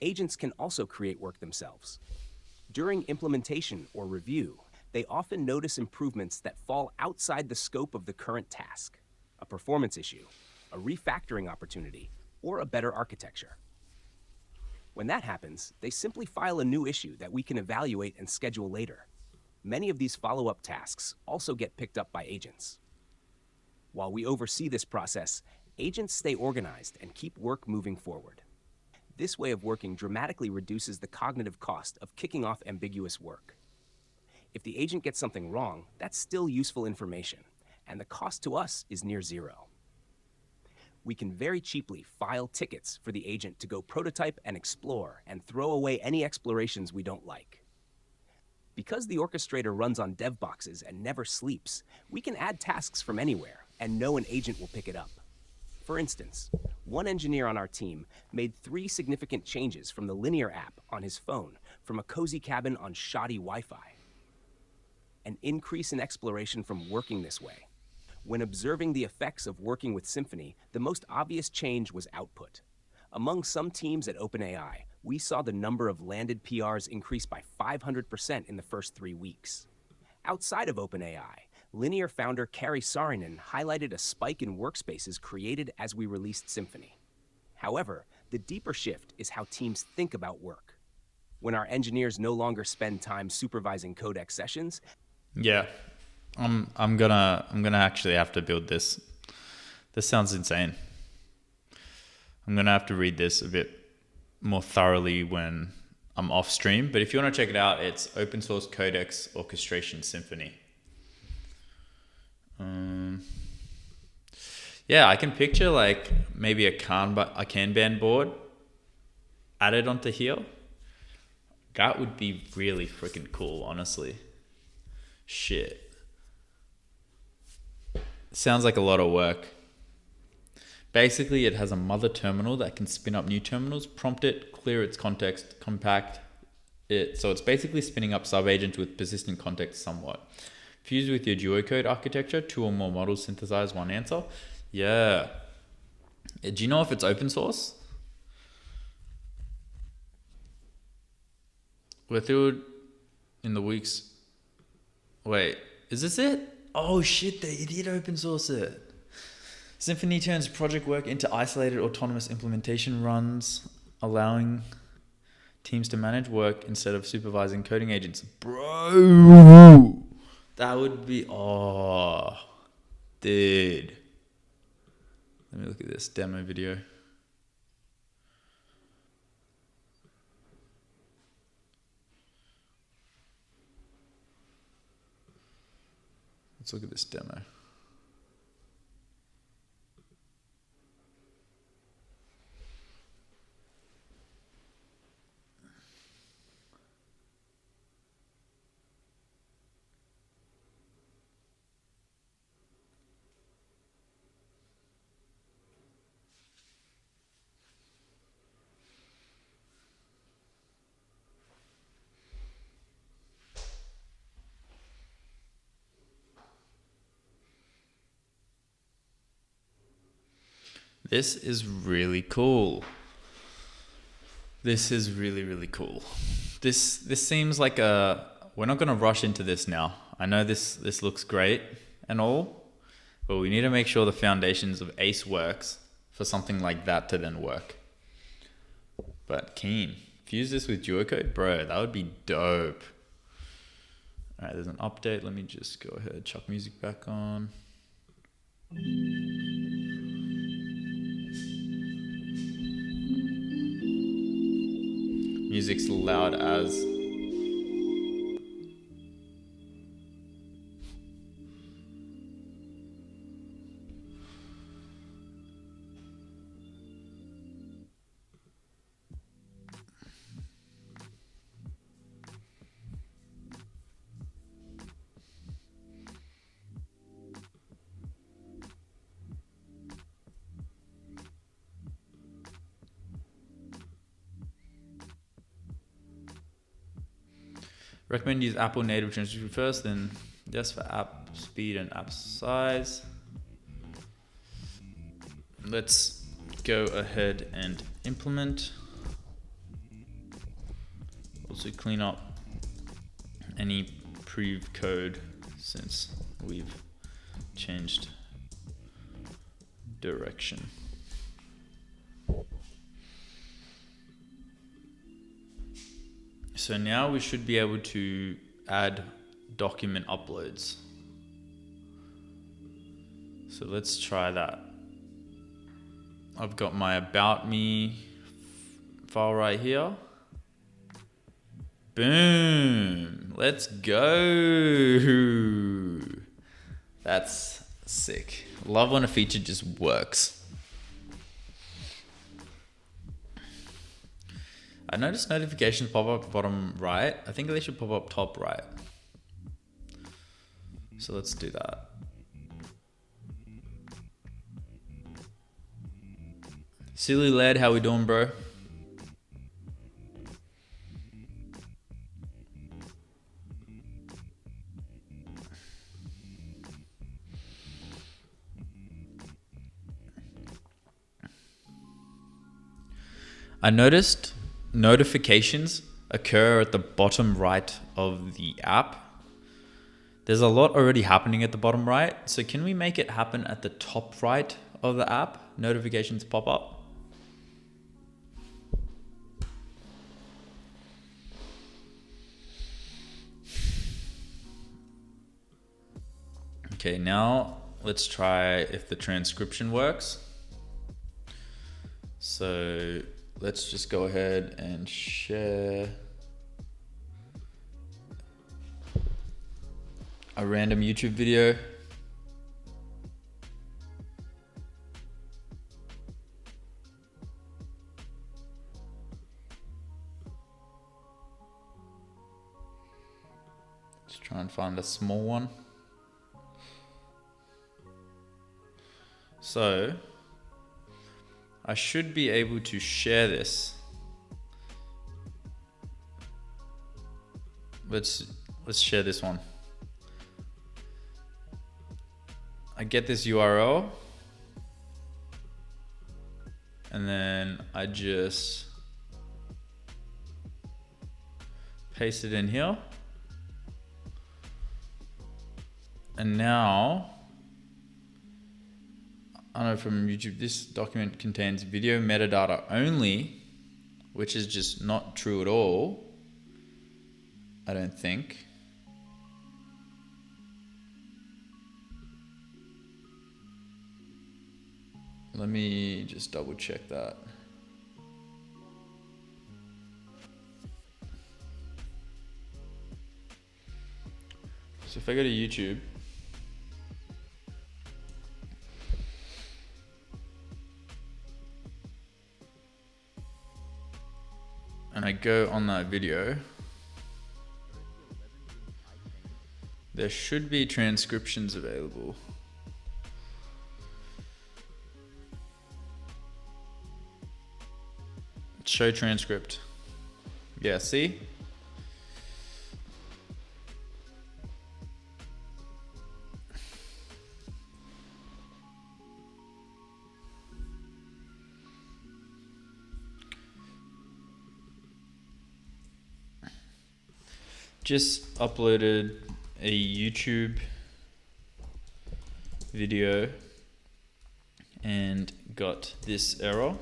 Agents can also create work themselves. During implementation or review, they often notice improvements that fall outside the scope of the current task: a performance issue, a refactoring opportunity, or a better architecture. When that happens, they simply file a new issue that we can evaluate and schedule later. Many of these follow-up tasks also get picked up by agents. While we oversee this process, agents stay organized and keep work moving forward. This way of working dramatically reduces the cognitive cost of kicking off ambiguous work. If the agent gets something wrong, that's still useful information, and the cost to us is near zero. We can very cheaply file tickets for the agent to go prototype and explore and throw away any explorations we don't like. Because the orchestrator runs on dev boxes and never sleeps, we can add tasks from anywhere and know an agent will pick it up. For instance, one engineer on our team made 3 significant changes from the Linear app on his phone from a cozy cabin on shoddy Wi-Fi. An increase in exploration from working this way. When observing the effects of working with Symphony, the most obvious change was output. Among some teams at OpenAI, we saw the number of landed PRs increase by 500% in the first 3 weeks. Outside of OpenAI, Linear founder Kari Saarinen highlighted a spike in workspaces created as we released Symphony. However, the deeper shift is how teams think about work. When our engineers no longer spend time supervising codex sessions, Yeah, I'm gonna actually have to build this. This sounds insane. I'm gonna have to read this a bit more thoroughly when I'm off stream. But if you want to check it out, it's open source codex orchestration Symphony. Yeah, I can picture like maybe a Kanban board added onto here. That would be really freaking cool, honestly. Shit. Sounds like a lot of work. Basically, it has a mother terminal that can spin up new terminals, prompt it, clear its context, compact, So it's basically spinning up subagents with persistent context somewhat. Fused with your geocode architecture, 2 or more models synthesize 1 answer. Yeah. Do you know if it's open source? We're through in the weeks. Wait, is this it? Oh shit, they did open source it. Symphony turns project work into isolated autonomous implementation runs, allowing teams to manage work instead of supervising coding agents. Bro, that would be, oh, dude. Let me look at this demo video. Let's look at this demo. This is really cool. This is really, really cool. This seems like we're not going to rush into this now. I know this looks great and all, but we need to make sure the foundations of Ace works for something like that to then work. But keen. Fuse this with geocode, bro, that would be dope. All right, there's an update. Let me just go ahead, chuck music back on. Music's loud as. Recommend use Apple native transcription first, then yes for app speed and app size. Let's go ahead and implement. Also clean up any prev code since we've changed direction. So now we should be able to add document uploads. So let's try that. I've got my about me file right here. Boom, let's go. That's sick. Love when a feature just works. I noticed notifications pop up bottom right. I think they should pop up top right. So let's do that. Silly Led, how we doing, bro? I noticed notifications occur at the bottom right of the app. There's a lot already happening at the bottom right. So can we make it happen at the top right of the app? Notifications pop up. Okay, now let's try if the transcription works. So let's just go ahead and share a random YouTube video. Let's try and find a small one. So I should be able to share this let's share this one. I get this URL and then I just paste it in here. And now, I know from YouTube, this document contains video metadata only, which is just not true at all, I don't think. Let me just double check that. So if I go to YouTube, and I go on that video, there should be transcriptions available. Show transcript. Yeah, see? Just uploaded a YouTube video and got this error.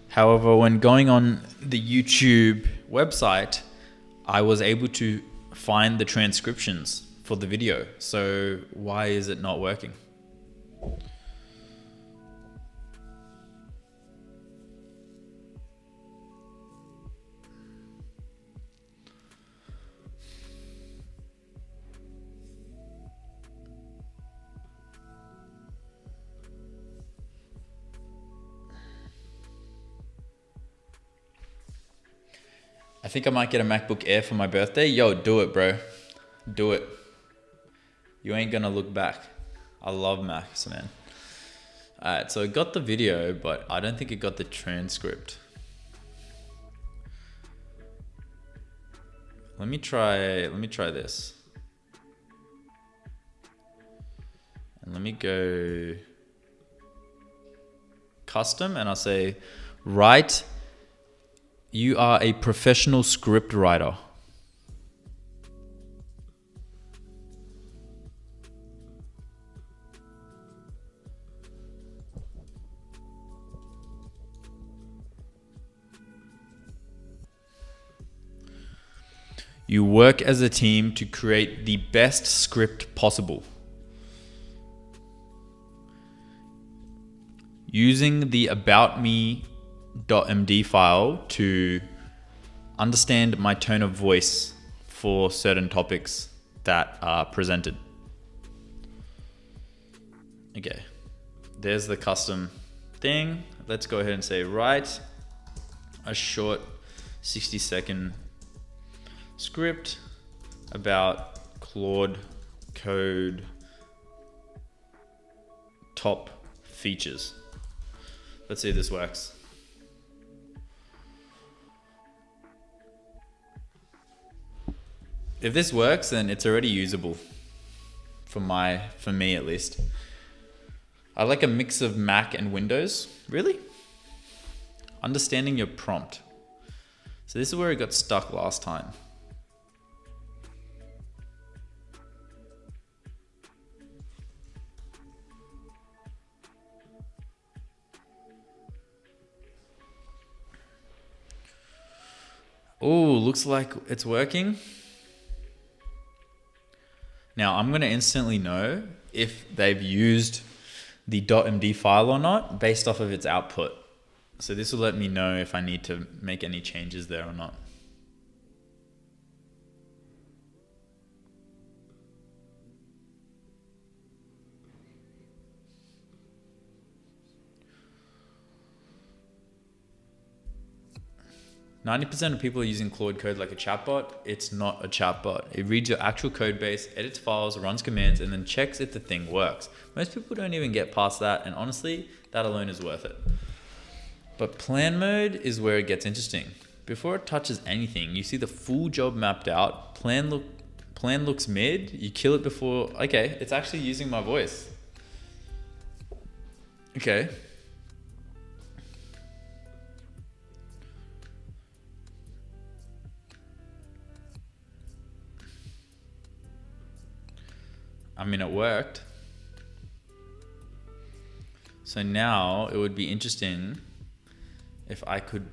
However, when going on the YouTube website, I was able to find the transcriptions for the video. So why is it not working? I think I might get a MacBook Air for my birthday. Yo, do it, bro. Do it. You ain't gonna look back. I love Macs, man. Alright, so it got the video, but I don't think it got the transcript. Let me try this. And let me go custom and I'll say, write. You are a professional script writer. You work as a team to create the best script possible. Using the about me.md file to understand my tone of voice for certain topics that are presented. Okay, there's the custom thing. Let's go ahead and say, write a short 60-second script about Claude Code top features. Let's see if this works. If this works, then it's already usable for me at least. I like a mix of Mac and Windows. Really? Understanding your prompt. So this is where it got stuck last time. Oh, looks like it's working. Now I'm going to instantly know if they've used the .md file or not based off of its output. So this will let me know if I need to make any changes there or not. %90 of people are using Claude Code like a chatbot. It's not a chatbot. It reads your actual code base, edits files, runs commands, and then checks if the thing works. Most people don't even get past that, and honestly, that alone is worth it. But plan mode is where it gets interesting, before it touches anything, you see the full job mapped out. Plan looks mid. You kill it before. Okay, it's actually using my voice. Okay. I mean, it worked. So now it would be interesting if I could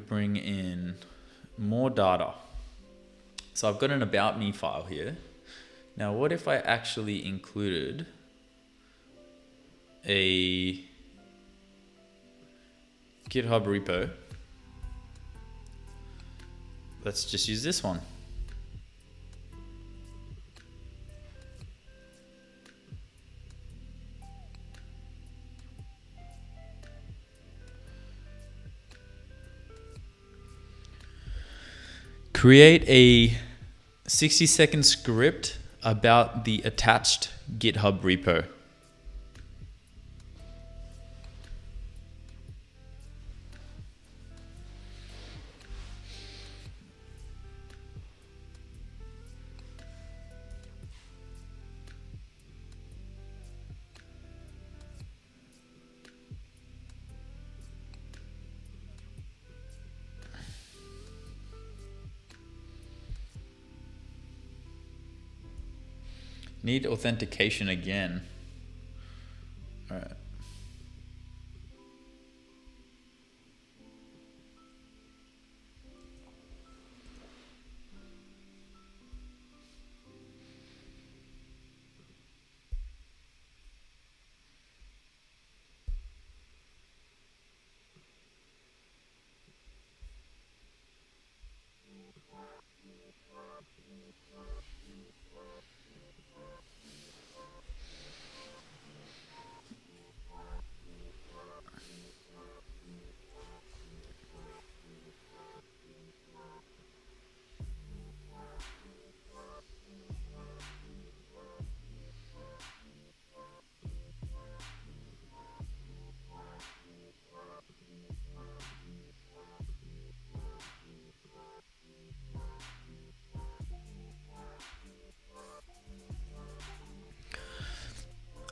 bring in more data. So I've got an about me file here. Now, what if I actually included a GitHub repo? Let's just use this one. Create a 60-second script about the attached GitHub repo. Need authentication again. All right.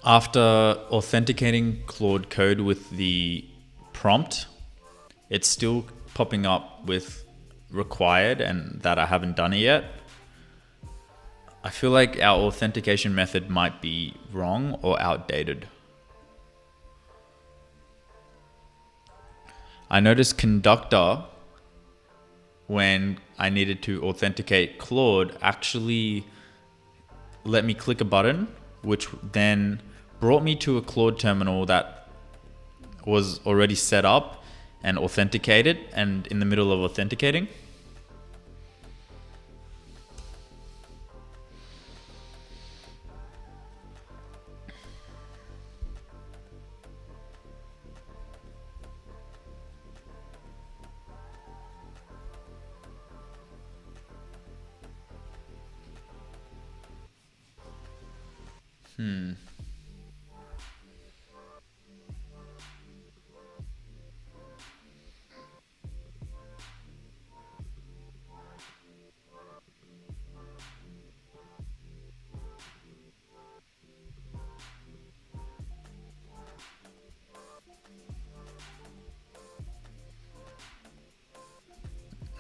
After authenticating Claude Code with the prompt, it's still popping up with required and that I haven't done it yet. I feel like our authentication method might be wrong or outdated. I noticed conductor, when I needed to authenticate Claude, actually let me click a button, which then brought me to a Claude terminal that was already set up and authenticated and in the middle of authenticating.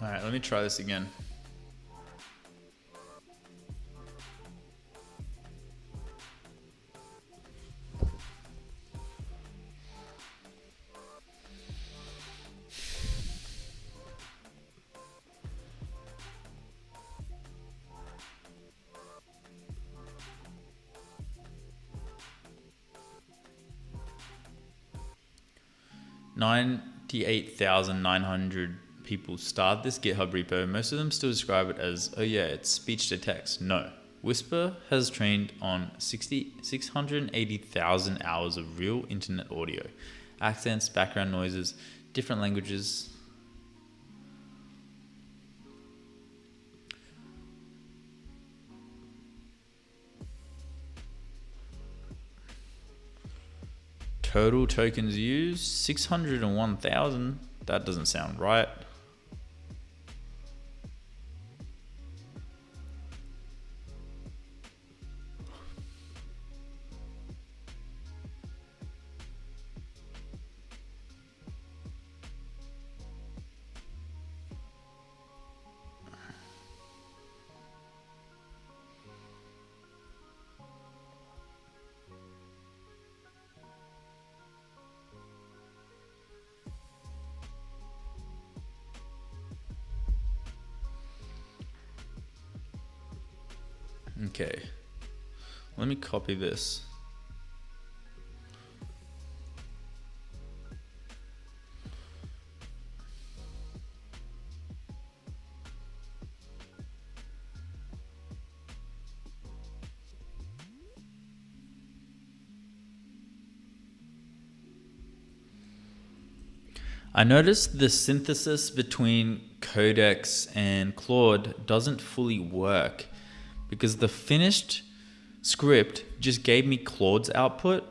All right, let me try this again. $98,900 people started this GitHub repo. Most of them still describe it as, oh yeah, it's speech to text. No. Whisper has trained on 680,000 hours of real internet audio. Accents, background noises, different languages. Total tokens used 601,000. That doesn't sound right. Okay, let me copy this. I noticed the synthesis between Codex and Claude doesn't fully work because the finished script just gave me Claude's output.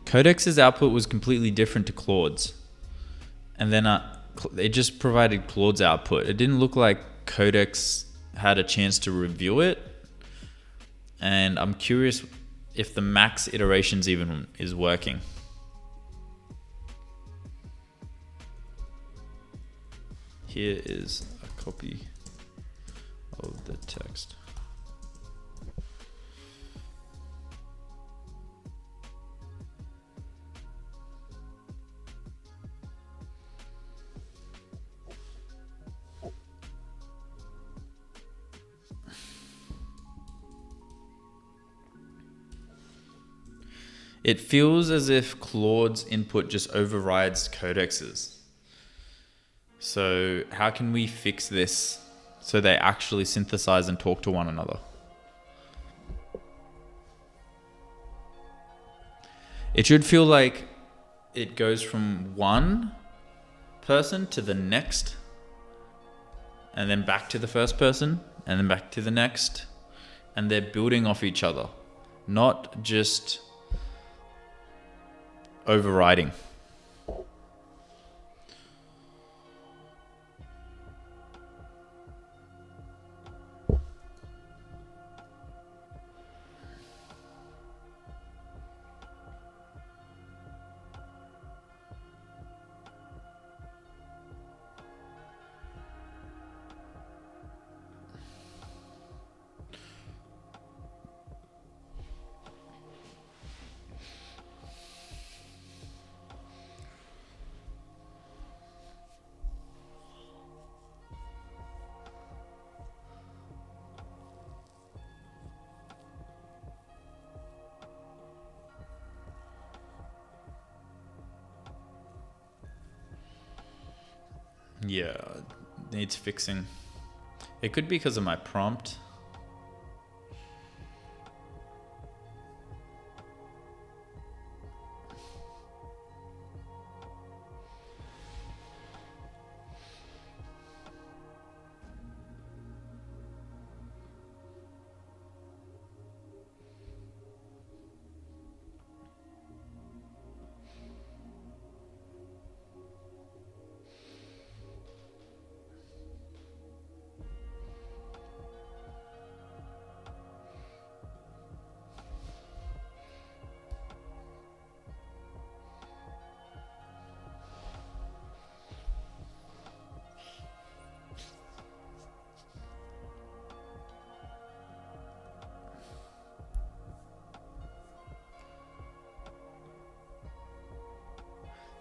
Codex's output was completely different to Claude's. And then it just provided Claude's output. It didn't look like Codex had a chance to review it. And I'm curious if the max iterations even is working. Here is a copy of the text. It feels as if Claude's input just overrides Codex's. So how can we fix this so they actually synthesize and talk to one another? It should feel like it goes from one person to the next, and then back to the first person, and then back to the next, and they're building off each other, not just overriding. Yeah, it needs fixing. It could be because of my prompt.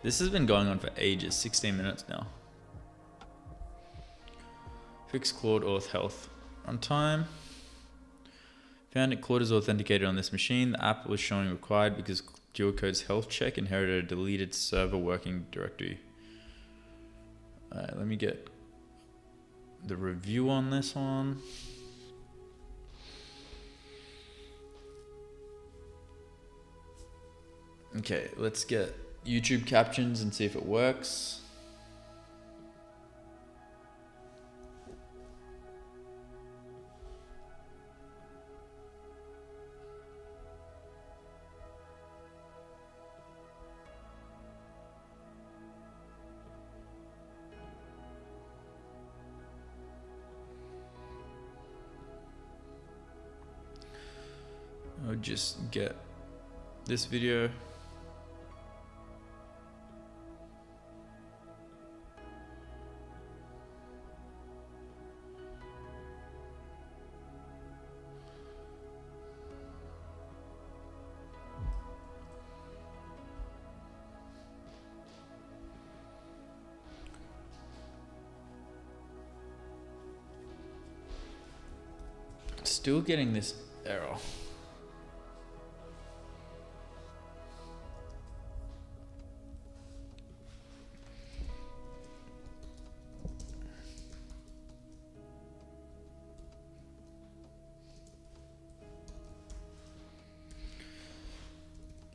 This has been going on for ages, 16 minutes now. Fix Claude Auth health. Runtime. Found it Claude is authenticated on this machine. The app was showing required because dualcode's health check inherited a deleted server working directory. Alright, let me get the review on this one. Okay, let's get YouTube captions and see if it works. just get this video. Still getting this error.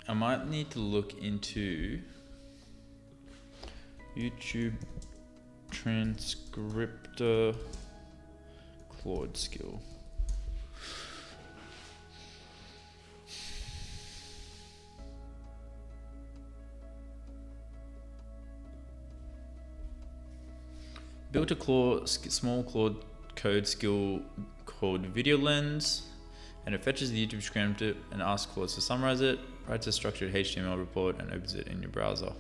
I might need to look into YouTube transcriptor Claude skill. Built a small Claude code skill called Video Lens, and it fetches the YouTube transcript and asks Claude to summarize it, writes a structured HTML report, and opens it in your browser.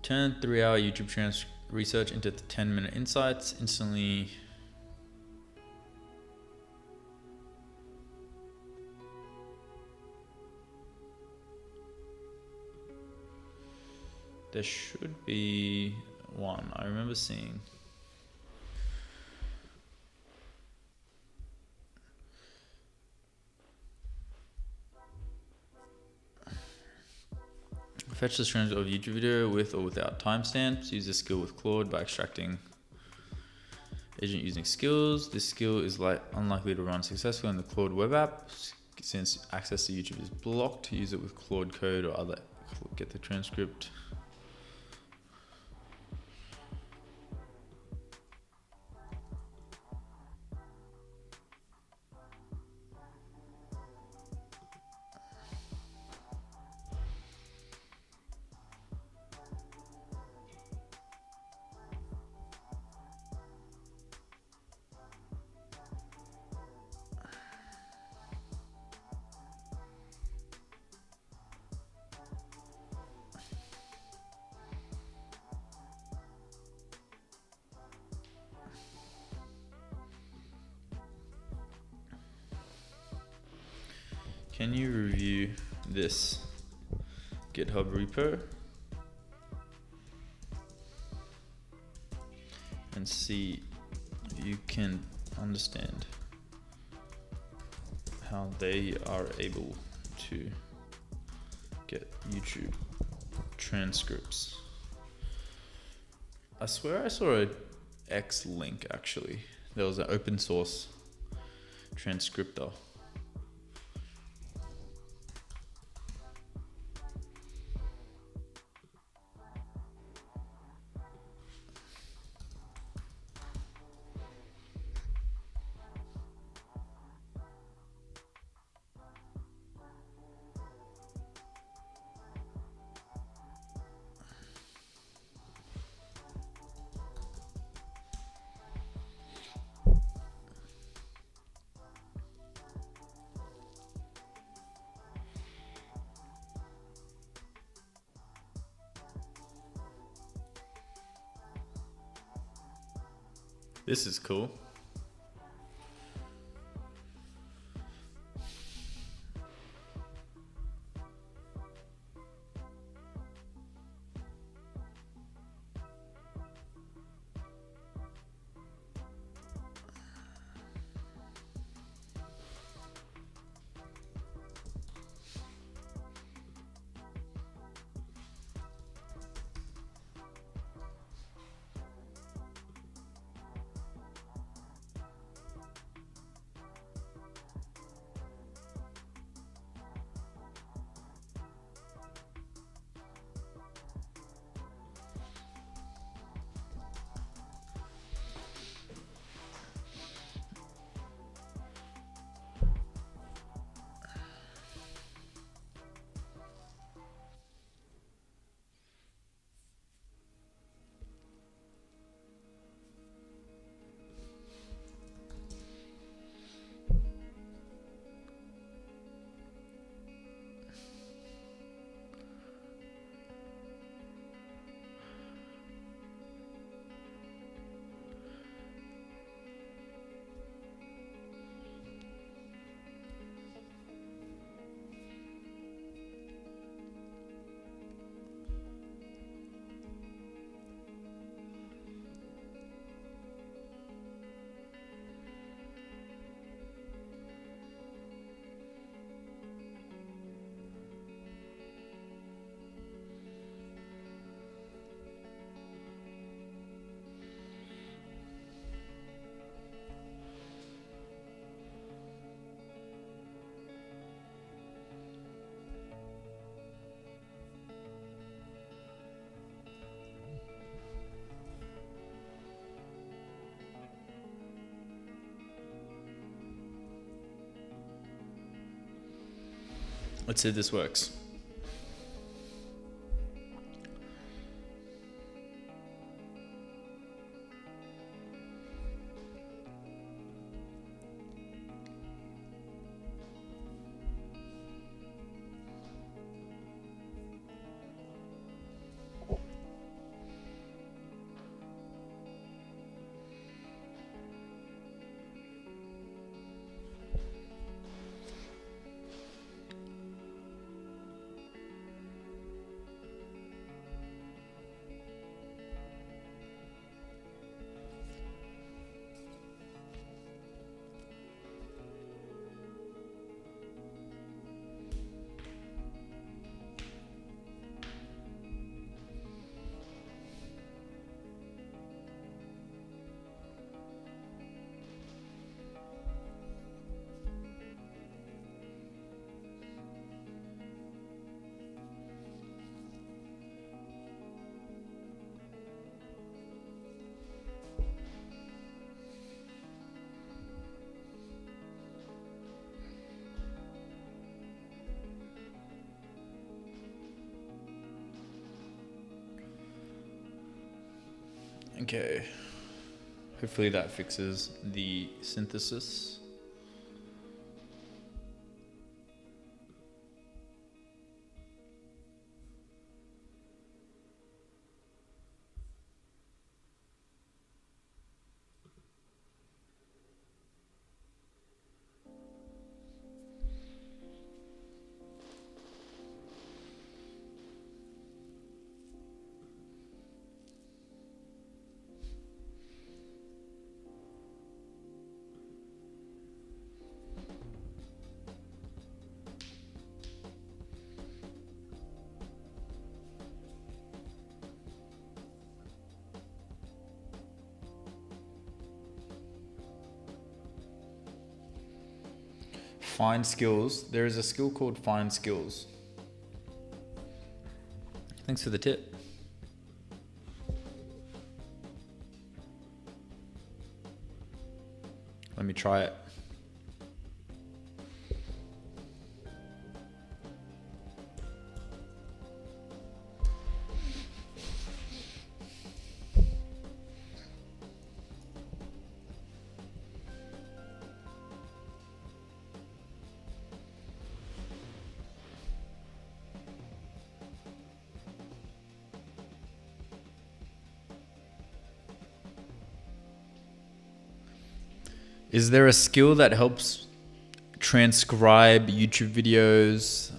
Turn 3-hour YouTube research into 10-minute insights instantly. There should be one I remember seeing. Fetch the transcript of YouTube video with or without timestamps. Use this skill with Claude by extracting agent using skills. This skill is unlikely to run successfully on the Claude web app since access to YouTube is blocked. Use it with Claude code or other. Get the transcript. Can you review this GitHub repo and see if you can understand how they are able to get YouTube transcripts? I swear I saw a X link actually. There was an open source transcriptor. This is cool. Let's see if this works. Okay, hopefully that fixes the synthesis. Find skills. There is a skill called find skills. Thanks for the tip. Let me try it. Is there a skill that helps transcribe YouTube videos,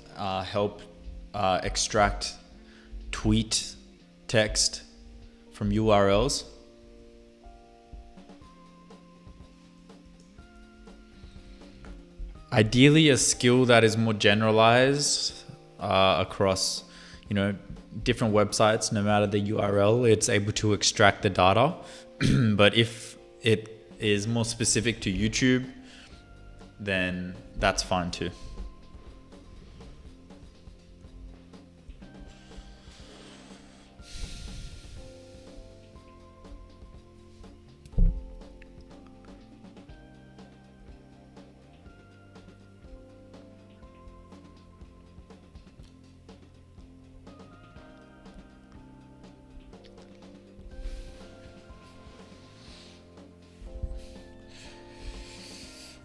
help extract tweet text from URLs? Ideally, a skill that is more generalized across, different websites. No matter the URL, it's able to extract the data. But if it is more specific to YouTube, then that's fine too.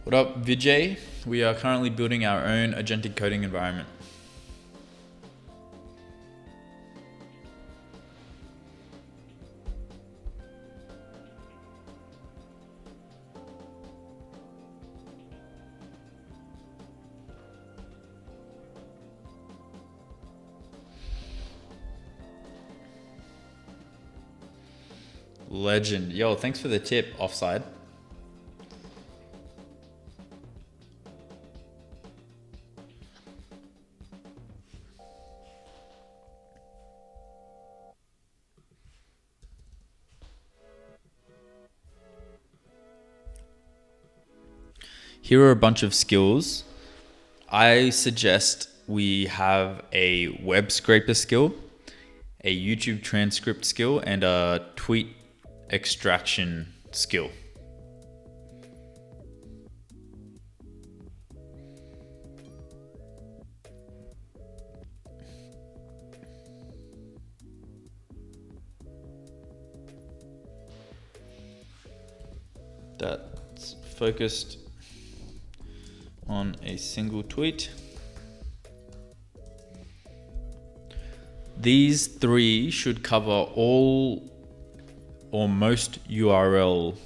What up, Vijay? We are currently building our own agentic coding environment. Legend. Yo, thanks for the tip, Offside. Here are a bunch of skills. I suggest we have a web scraper skill, a YouTube transcript skill, and a tweet extraction skill. that's focused on a single tweet. These three should cover all or most URL.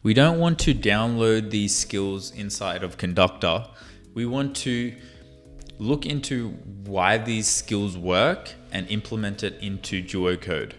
We don't want to download these skills inside of Conductor. We want to look into why these skills work and implement it into Duo code.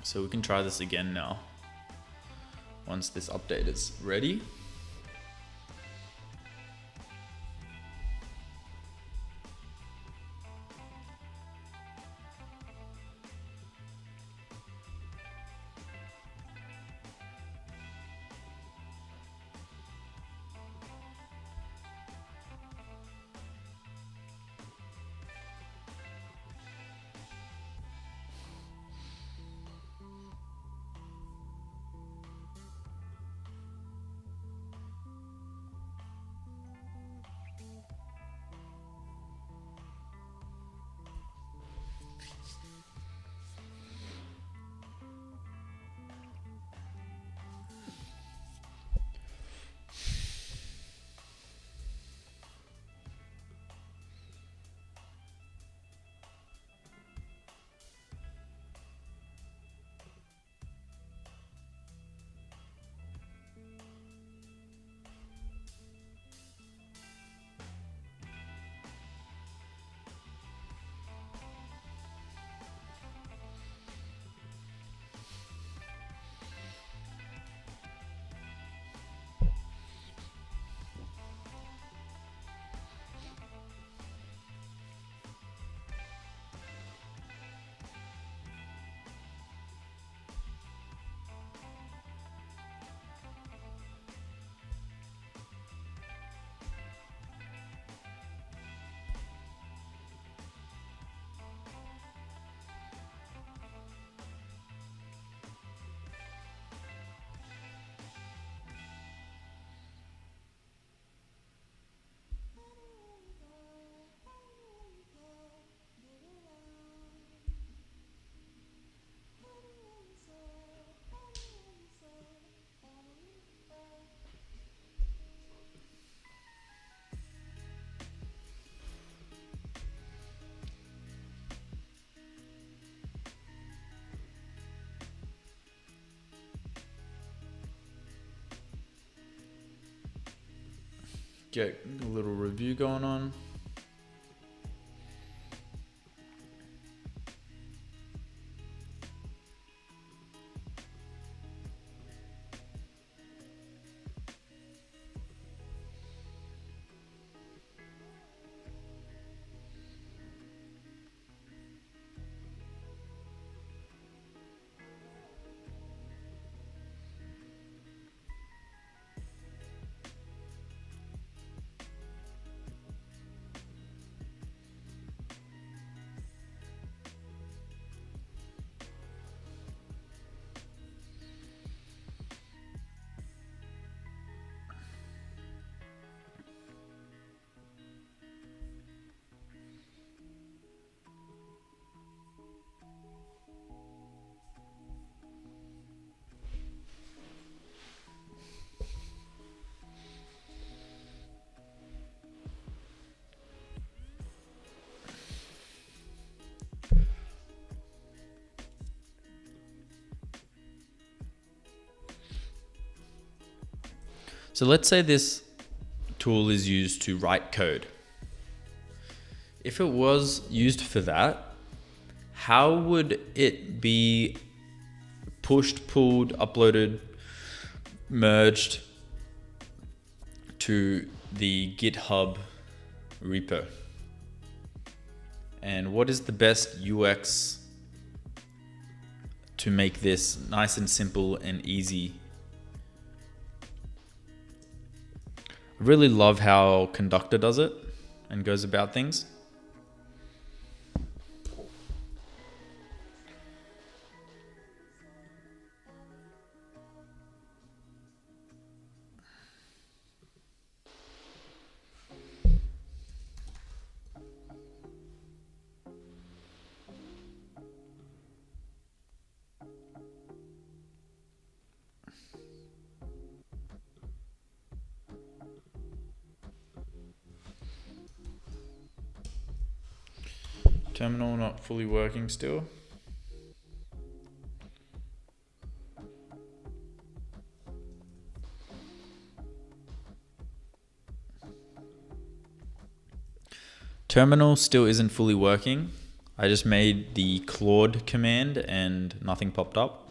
So we can try this again now, once this update is ready. get a little review going on. So let's say this tool is used to write code. If it was used for that, how would it be pushed, pulled, uploaded, merged to the GitHub repo? And what is the best UX to make this nice and simple and easy? I really love how Conductor does it and goes about things. Terminal not fully working still. Terminal still isn't fully working. I just made the Claude command and nothing popped up.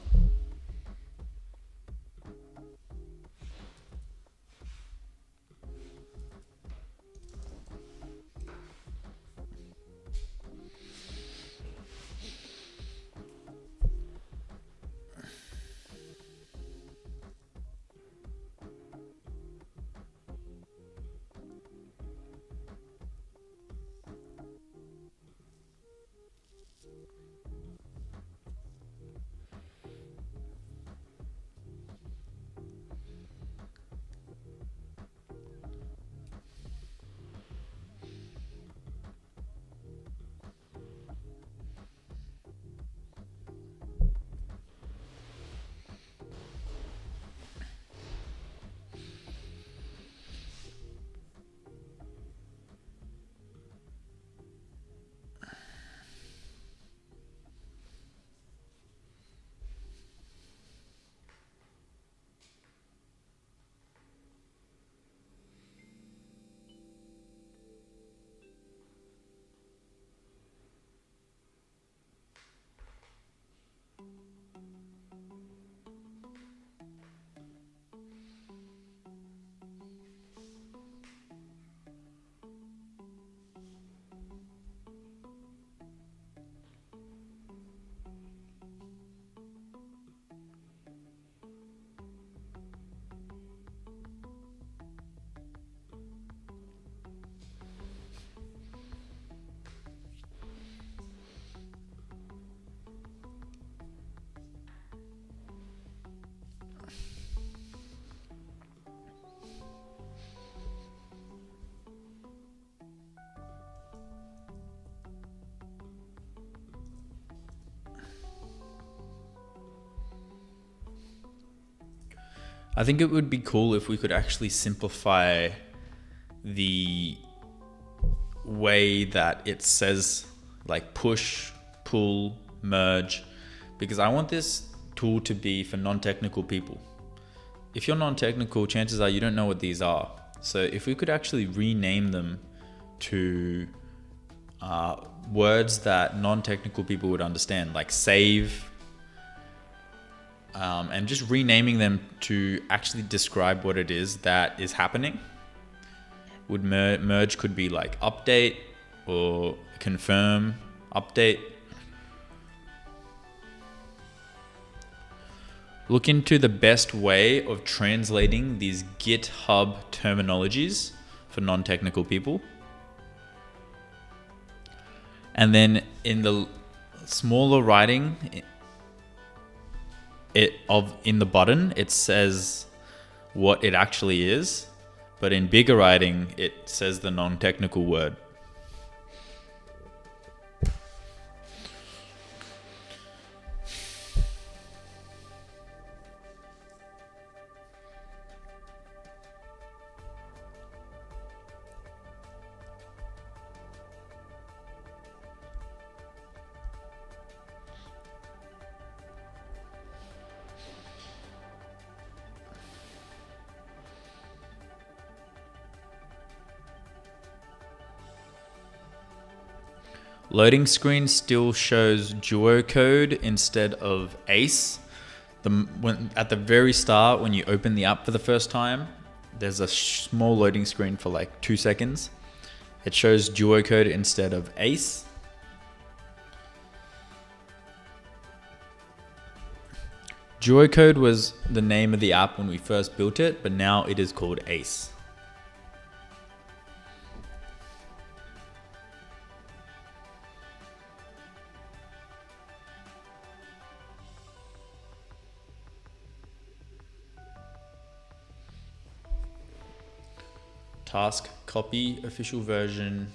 I think it would be cool if we could actually simplify the way that it says like push, pull, merge, because I want this tool to be for non-technical people. If you're non-technical, chances are you don't know what these are. So if we could actually rename them to words that non-technical people would understand, like save, and just renaming them to actually describe what it is that is happening. Would merge could be like update or confirm, update. Look into the best way of translating these GitHub terminologies for non-technical people. And then in the smaller writing in the button, it says what it actually is. But in bigger writing, it says the non-technical word. Loading screen still shows duo code instead of ACE. At the very start, when you open the app for the first time, there's a small loading screen for like 2 seconds. It shows duo code instead of ACE. Duo code was the name of the app when we first built it, but now it is called ACE. Task copy official version.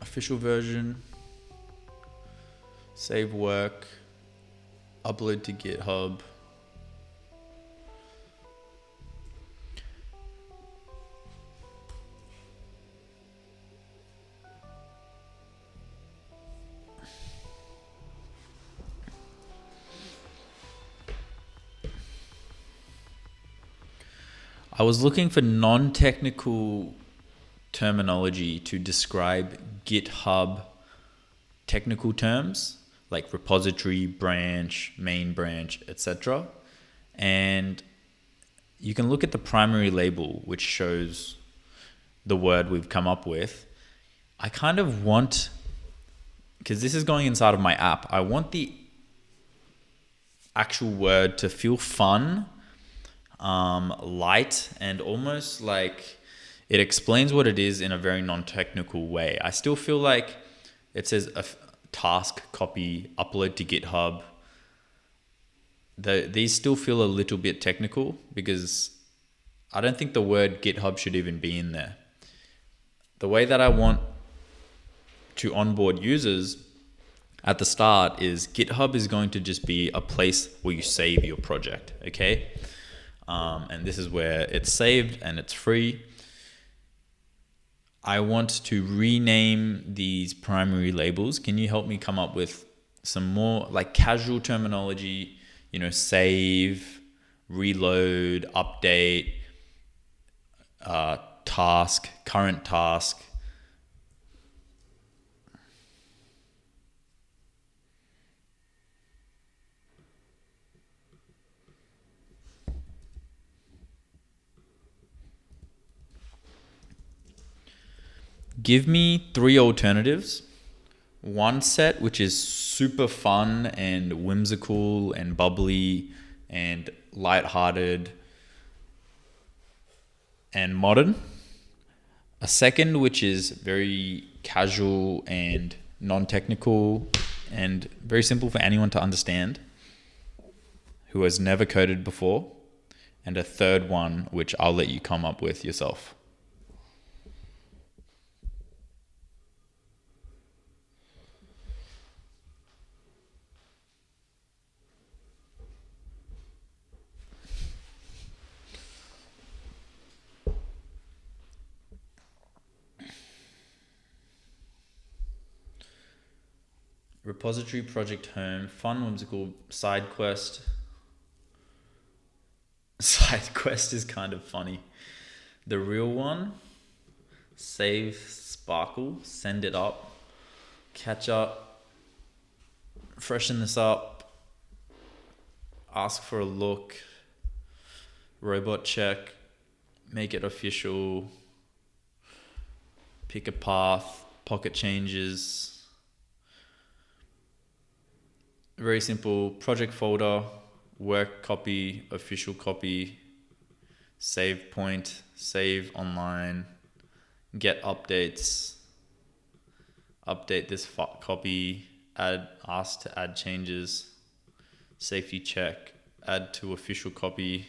Official version. Save work. Upload to GitHub. I was looking for non-technical terminology to describe GitHub technical terms like repository, branch, main branch, etc. And you can look at the primary label, which shows the word we've come up with. I kind of want, because this is going inside of my app, I want the actual word to feel fun, light, and almost like it explains what it is in a very non-technical way. I still feel like it says a task, copy, upload to GitHub. These still feel a little bit technical because I don't think the word GitHub should even be in there. The way that I want to onboard users at the start is GitHub is going to just be a place where you save your project, okay? And this is where it's saved and it's free. I want to rename these primary labels. Can you help me come up with some more like casual terminology, you know, save, reload, update, task, current task. Give me 3 alternatives. One set, which is super fun and whimsical and bubbly and lighthearted and modern. A second, which is very casual and non-technical and very simple for anyone to understand who has never coded before. And a third one, which I'll let you come up with yourself. Repository project home, fun, whimsical side quest. Side quest is kind of funny. The real one, save sparkle, send it up, catch up, freshen this up, ask for a look, robot check, make it official, pick a path, pocket changes. Very simple. Project folder, work copy, official copy, save point, save online, get updates, update this copy, ask to add changes, safety check, add to official copy.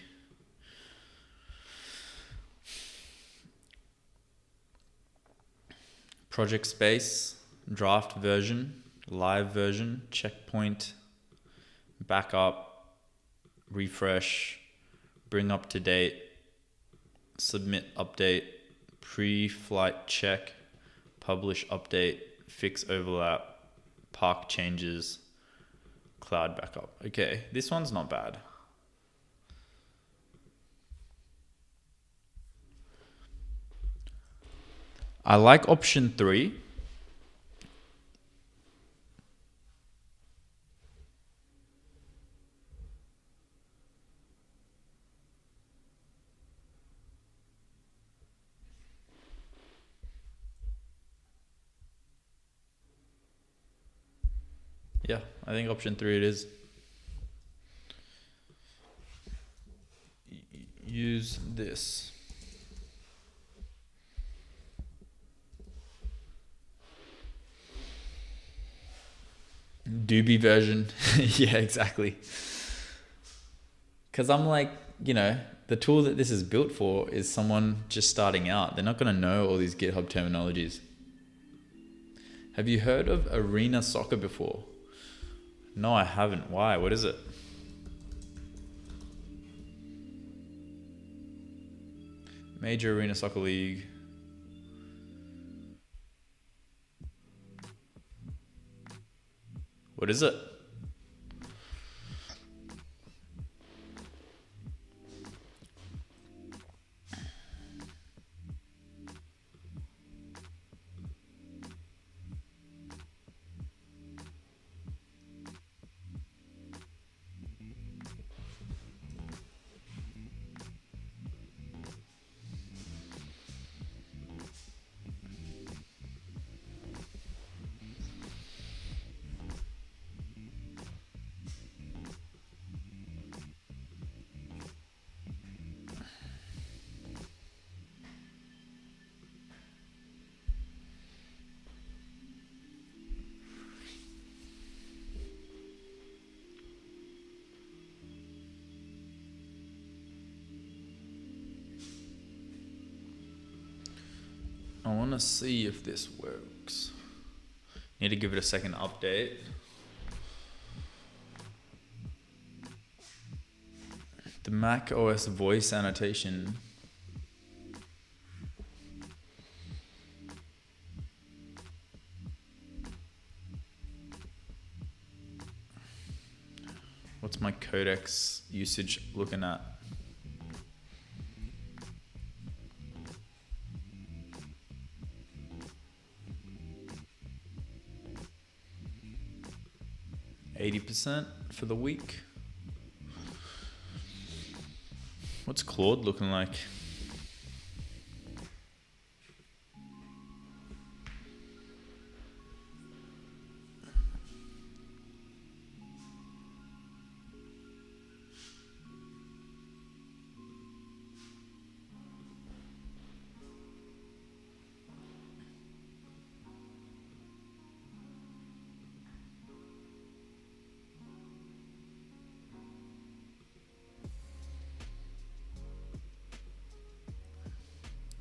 Project space, draft version, live version, checkpoint, backup, refresh, bring up to date, submit update, pre-flight check, publish update, fix overlap, park changes, cloud backup. Okay, this one's not bad. I like option 3. Yeah, I think option 3 it is. Use this. Doobie version. Yeah, exactly. Because I'm like, the tool that this is built for is someone just starting out. They're not going to know all these GitHub terminologies. Have you heard of arena soccer before? No, I haven't. Why? What is it? Major Arena Soccer League. What is it? I want to see if this works. Need to give it a second update. The Mac OS voice annotation. What's my codecs usage looking at? %, for the week. What's Claude looking like?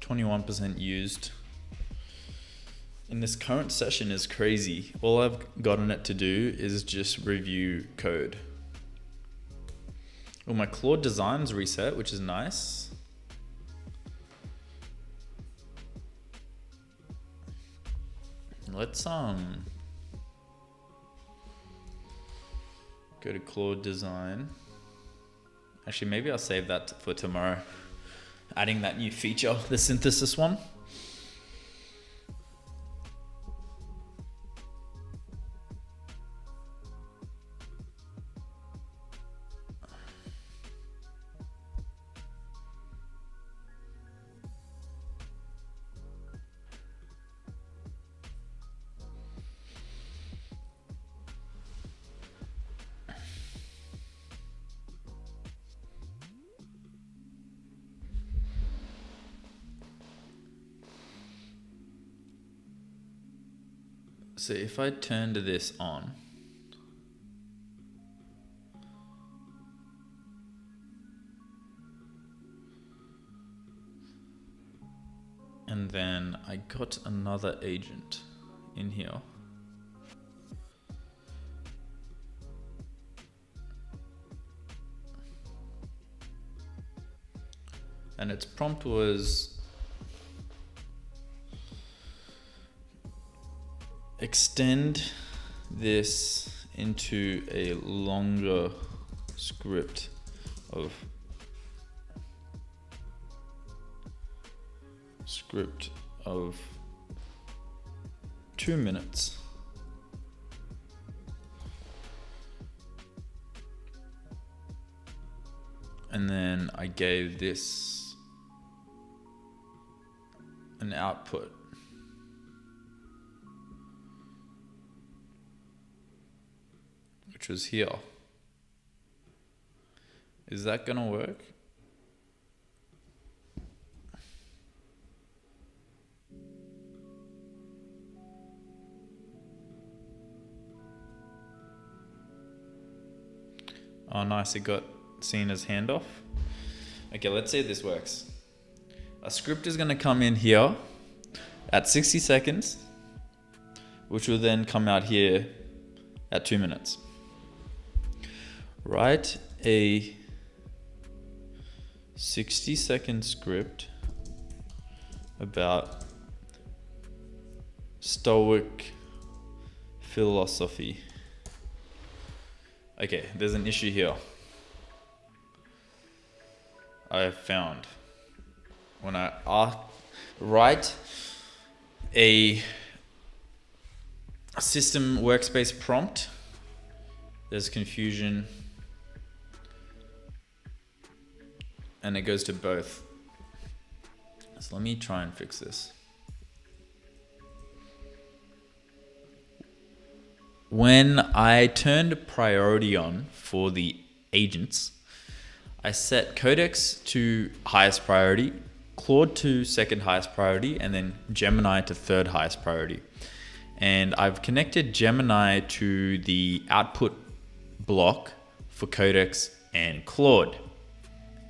%, used. In this current session is crazy. All I've gotten it to do is just review code. Oh, my Claude designs reset, which is nice. Let's Go to Claude Design. Actually, maybe I'll save that for tomorrow. Adding that new feature, the synthesis one. So if I turned this on, and then I got another agent in here. And its prompt was extend this into a longer script of 2 minutes. And then I gave this an output. Which was here. Is that gonna work? Oh nice, it got seen as handoff. Okay, let's see if this works. A script is gonna come in here at 60 seconds, which will then come out here at 2 minutes. Write a 60-second script about Stoic philosophy. Okay, there's an issue here. I have found when I write a system workspace prompt, there's confusion, and it goes to both. So let me try and fix this. When I turned priority on for the agents, I set Codex to highest priority, Claude to second highest priority, and then Gemini to third highest priority. And I've connected Gemini to the output block for Codex and Claude,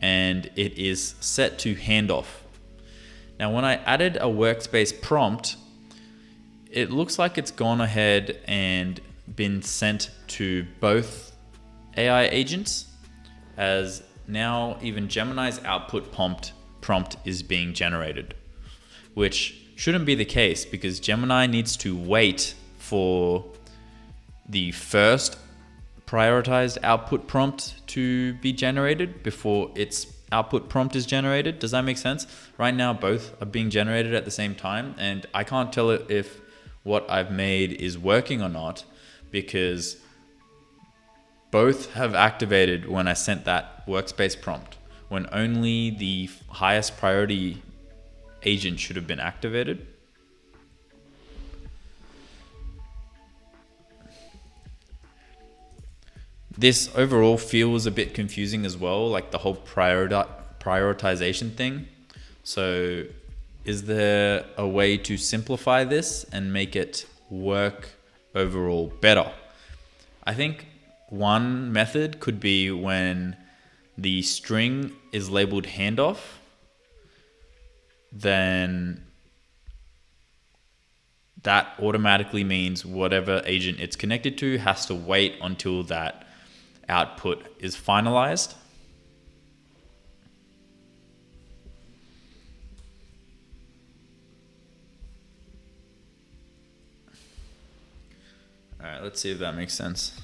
and it is set to handoff. Now, when I added a workspace prompt, it looks like it's gone ahead and been sent to both AI agents, as now even Gemini's output prompt is being generated, which shouldn't be the case because Gemini needs to wait for the first prioritized output prompt to be generated before its output prompt is generated. Does that make sense? Right now, both are being generated at the same time, and I can't tell if what I've made is working or not because both have activated when I sent that workspace prompt, when only the highest priority agent should have been activated. This overall feels a bit confusing as well, like the whole prioritization thing. So is there a way to simplify this and make it work overall better? I think one method could be when the string is labeled handoff, then that automatically means whatever agent it's connected to has to wait until that output is finalized. All right, let's see if that makes sense.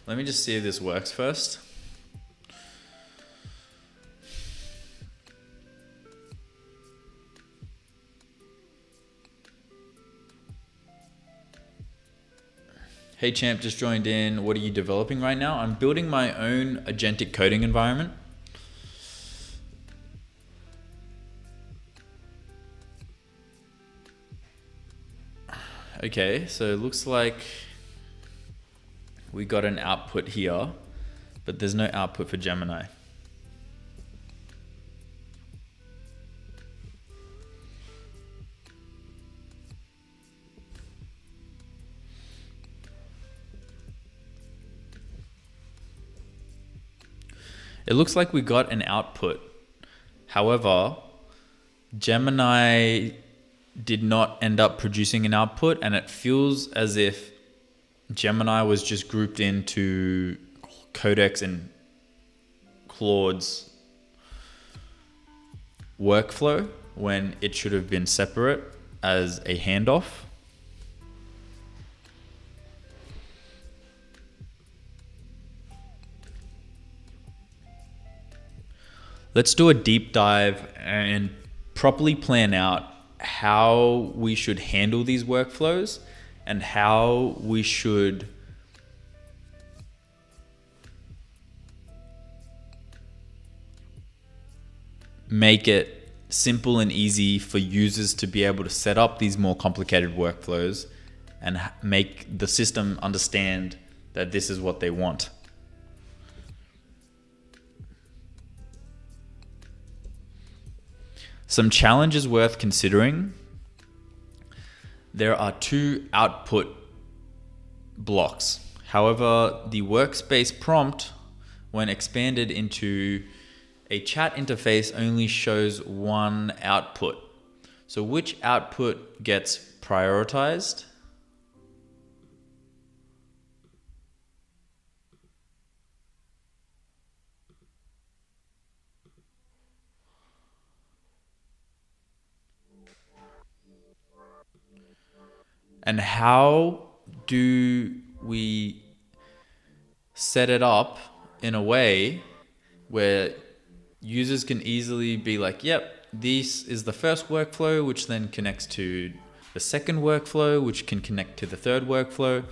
Let me just see if this works first. Hey champ, just joined in. What are you developing right now? I'm building my own agentic coding environment. Okay, so it looks like we got an output here, but there's no output for Gemini. It looks like we got an output. However, Gemini did not end up producing an output, and it feels as if Gemini was just grouped into Codex and Claude's workflow when it should have been separate as a handoff. Let's do a deep dive and properly plan out how we should handle these workflows and how we should make it simple and easy for users to be able to set up these more complicated workflows and make the system understand that this is what they want. Some challenges worth considering. There are 2 output blocks. However, the workspace prompt, when expanded into a chat interface, only shows 1 output. So which output gets prioritized? And how do we set it up in a way where users can easily be like, yep, this is the first workflow, which then connects to the second workflow, which can connect to the third workflow.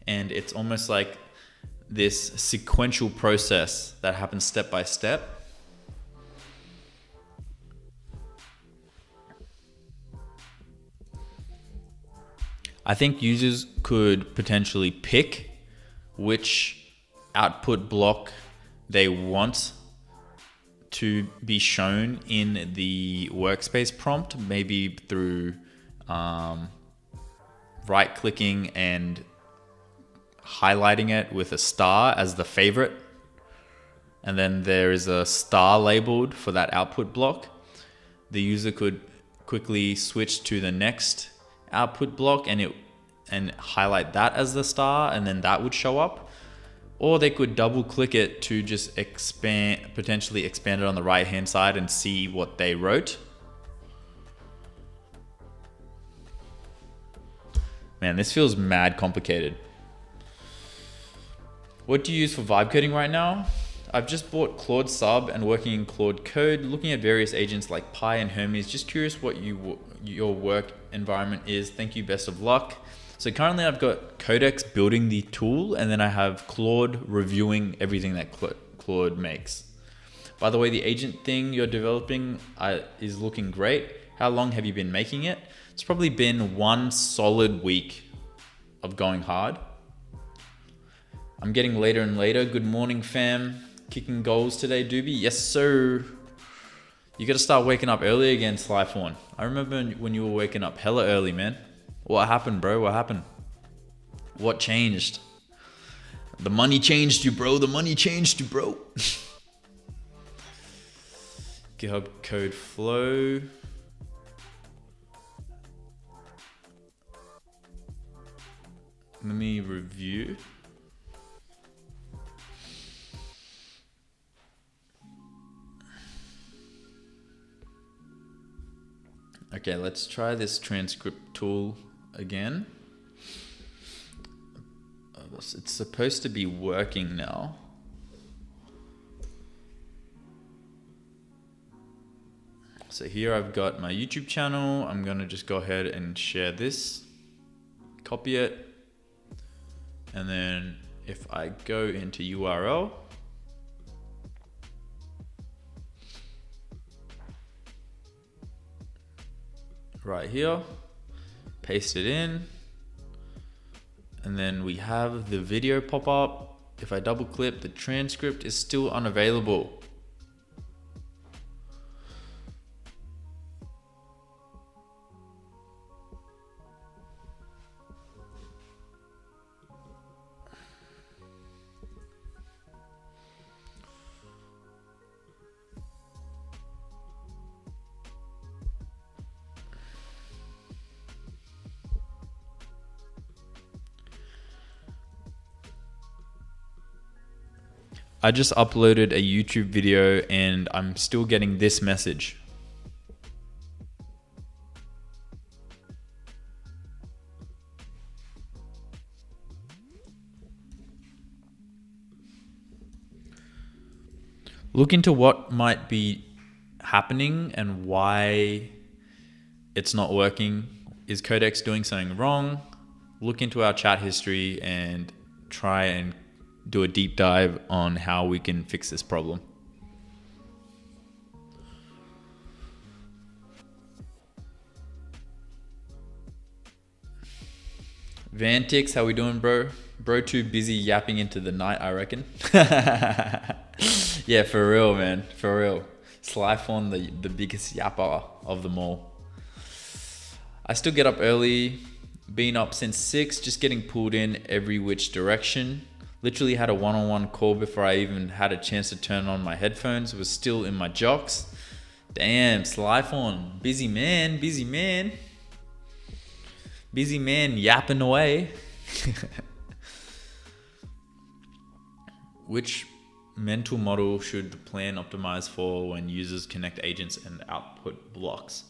And it's almost like this sequential process that happens step by step. I think users could potentially pick which output block they want to be shown in the workspace prompt, maybe through right-clicking and highlighting it with a star as the favorite. And then there is a star labeled for that output block. The user could quickly switch to the next output block and highlight that as the star, and then that would show up. Or they could double click it to just potentially expand it on the right hand side and see what they wrote. Man, this feels mad complicated. What do you use for vibe coding right now? I've just bought Claude Sub and working in Claude Code, looking at various agents like Pi and Hermes. Just curious what your work environment is. Thank you, best of luck. So currently I've got Codex building the tool, and then I have Claude reviewing everything that Claude makes. By the way, the agent thing you're developing is looking great. How long have you been making it? It's probably been 1 solid week of going hard. I'm getting later and later. Good morning, fam. Kicking goals today, Doobie? Yes, sir. You gotta start waking up early again, Slyfawn. I remember when you were waking up hella early, man. What happened, bro? What happened? What changed? The money changed you, bro. The money changed you, bro. GitHub code flow. Let me review. Okay, let's try this transcript tool again. It's supposed to be working now. So here I've got my YouTube channel. I'm gonna just go ahead and share this, copy it. And then if I go into URL, right here, paste it in, and then we have the video pop up. If I double click, the transcript is still unavailable. I just uploaded a YouTube video and I'm still getting this message. Look into what might be happening and why it's not working. Is Codex doing something wrong? Look into our chat history and try and do a deep dive on how we can fix this problem. Vantix, how we doing, bro? Bro too busy yapping into the night, I reckon. Yeah, for real, man. For real. Slyphon, the biggest yapper of them all. I still get up early. Been up since 6, just getting pulled in every which direction. Literally had a one-on-one call before I even had a chance to turn on my headphones. Was still in my jocks. Damn, Slyphon. Busy man, busy man. Busy man yapping away. Which mental model should plan optimize for when users connect agents and output blocks?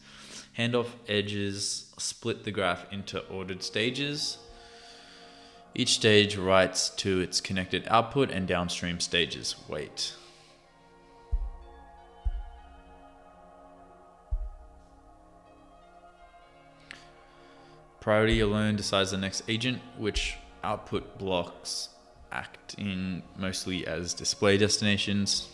Handoff edges, split the graph into ordered stages. Each stage writes to its connected output and downstream stages. Wait. Priority alone decides the next agent, which output blocks acting mostly as display destinations.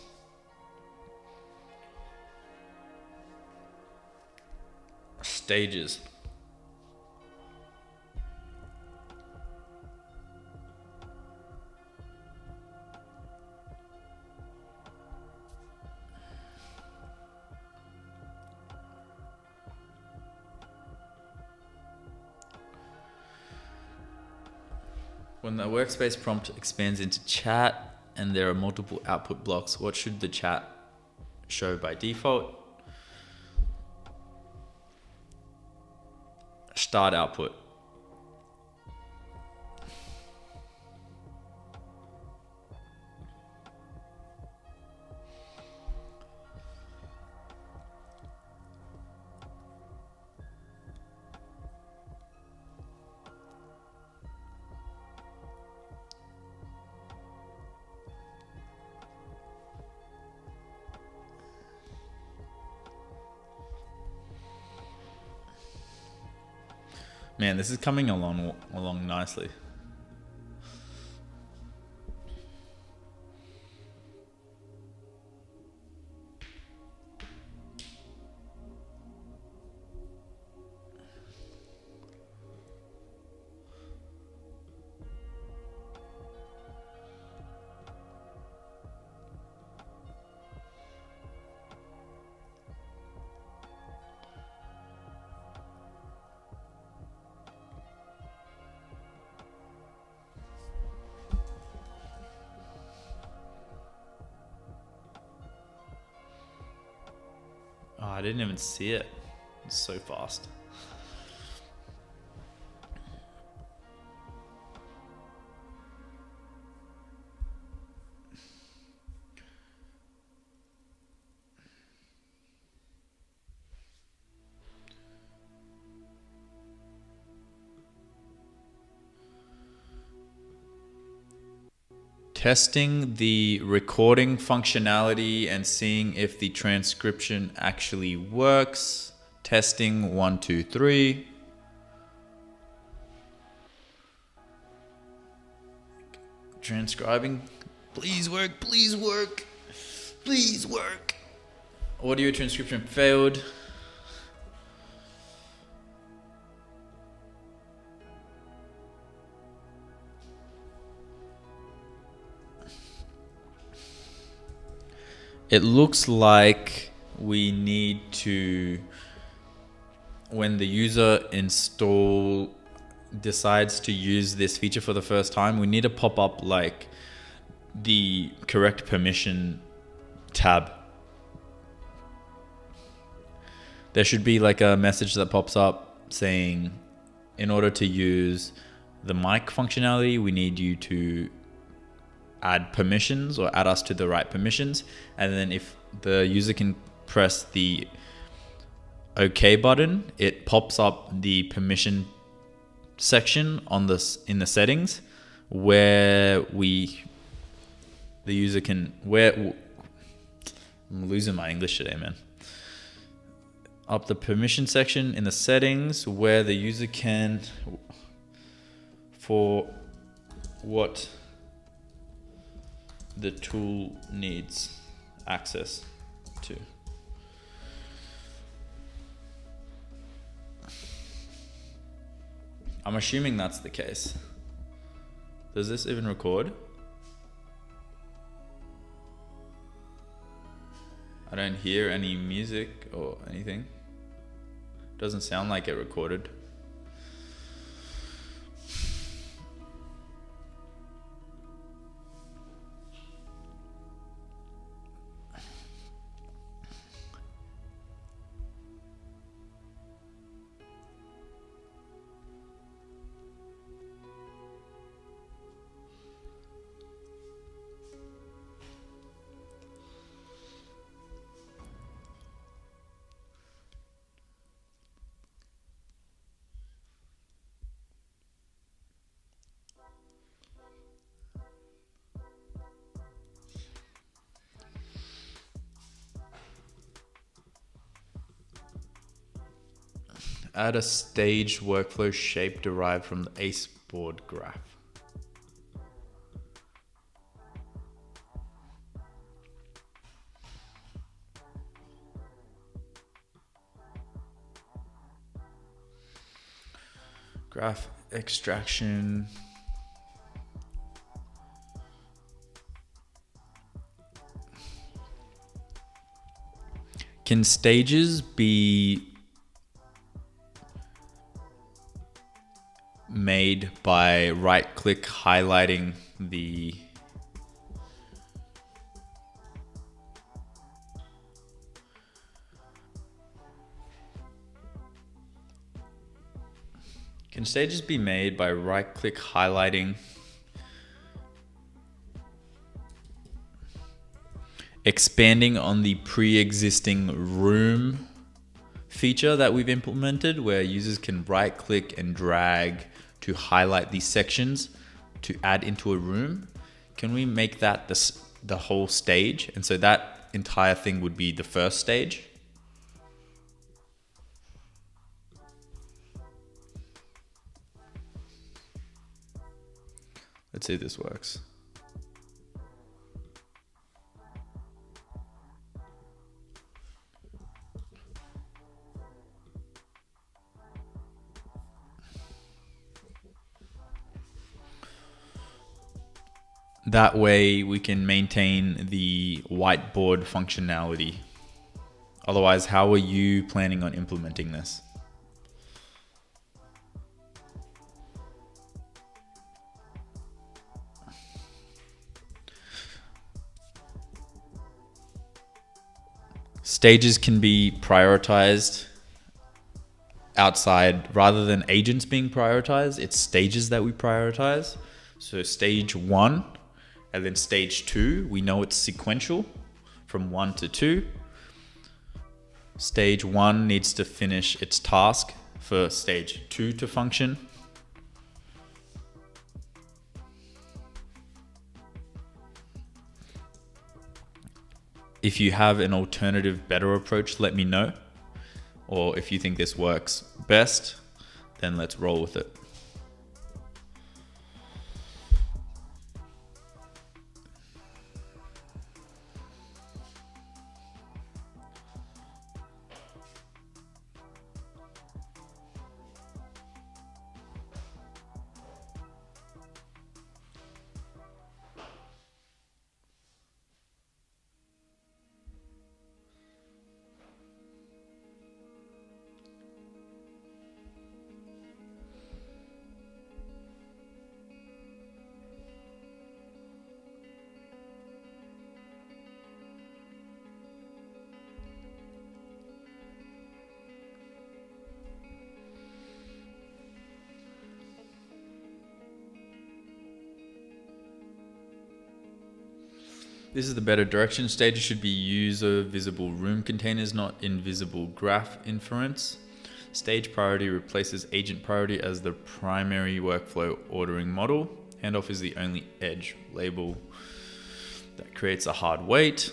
Stages. When the workspace prompt expands into chat and there are multiple output blocks, what should the chat show by default? Start output. Man, this is coming along nicely. Oh, I didn't even see it. It's so fast. testing the recording functionality and seeing if the transcription actually works. Testing 1, 2, 3. Transcribing. Please work, please work, please work. Audio transcription failed. It looks like we need to, when the user decides to use this feature for the first time, we need to pop up like the correct permission tab. There should be like a message that pops up saying, in order to use the mic functionality, we need you to add permissions or add us to the right permissions. And then if the user can press the OK button, it pops up the permission section on this in the settings where the user can, I'm losing my English today, man. Up the permission section in the settings where the user can, for what the tool needs access to. I'm assuming that's the case. Does this even record? I don't hear any music or anything. Doesn't sound like it recorded. Add a staged workflow shape derived from the ACE board graph. Graph extraction. Can stages be made by right-click highlighting the stages be made by right-click highlighting expanding on the pre-existing room feature that we've implemented, where users can right-click and drag to highlight these sections to add into a room? Can we make that the whole stage? And so that entire thing would be the first stage. Let's see if this works. That way we can maintain the whiteboard functionality. Otherwise, how are you planning on implementing this? Stages can be prioritized outside rather than agents being prioritized. It's stages that we prioritize. So stage 1 and then stage 2, we know it's sequential from 1 to 2. Stage 1 needs to finish its task for stage 2 to function. if you have an alternative, better approach, let me know. Or if you think this works best, then let's roll with it. This is the better direction. Stages should be user visible room containers, not invisible graph inference. Stage priority replaces agent priority as the primary workflow ordering model. Handoff is the only edge label that creates a hard wait.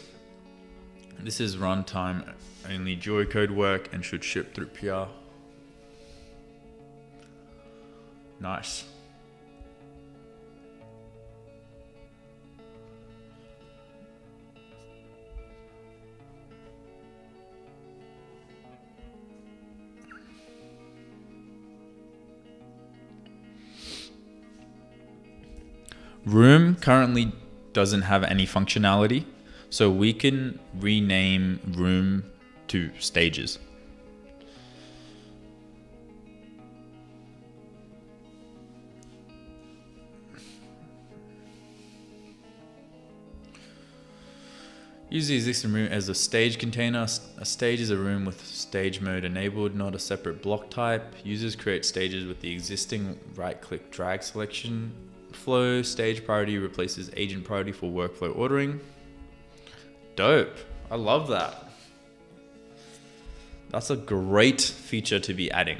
This is runtime only jury code work and should ship through PR. Nice. Room currently doesn't have any functionality, so we can rename room to stages. Use the existing room as a stage container. A stage is a room with stage mode enabled, not a separate block type. Users create stages with the existing right-click drag selection flow. Stage priority replaces agent priority for workflow ordering. Dope. I love that. That's a great feature to be adding.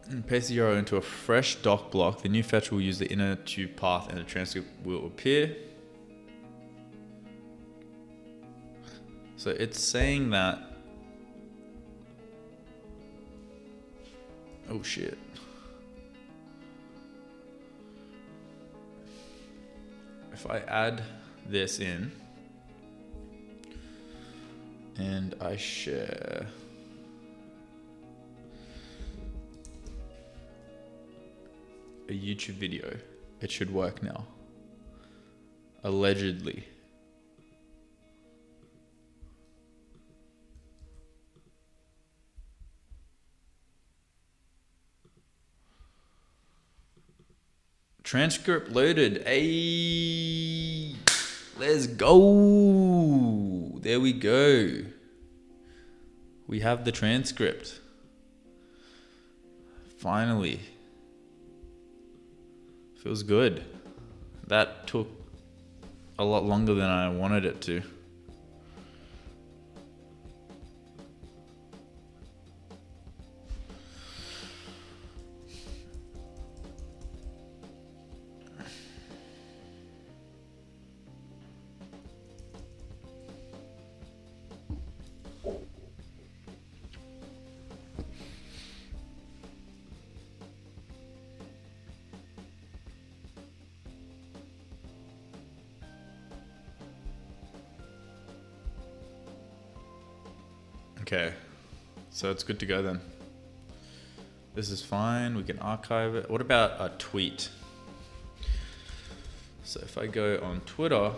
And paste the URL into a fresh doc block. The new fetch will use the inner tube path and the transcript will appear. So it's saying that, oh shit. If I add this in and I share a YouTube video, it should work now. Allegedly. Transcript loaded. Hey, let's go. There we go. We have the transcript. Finally. Feels good. That took a lot longer than I wanted it to. Okay, so it's good to go then. This is fine, we can archive it. What about a tweet? So if I go on Twitter,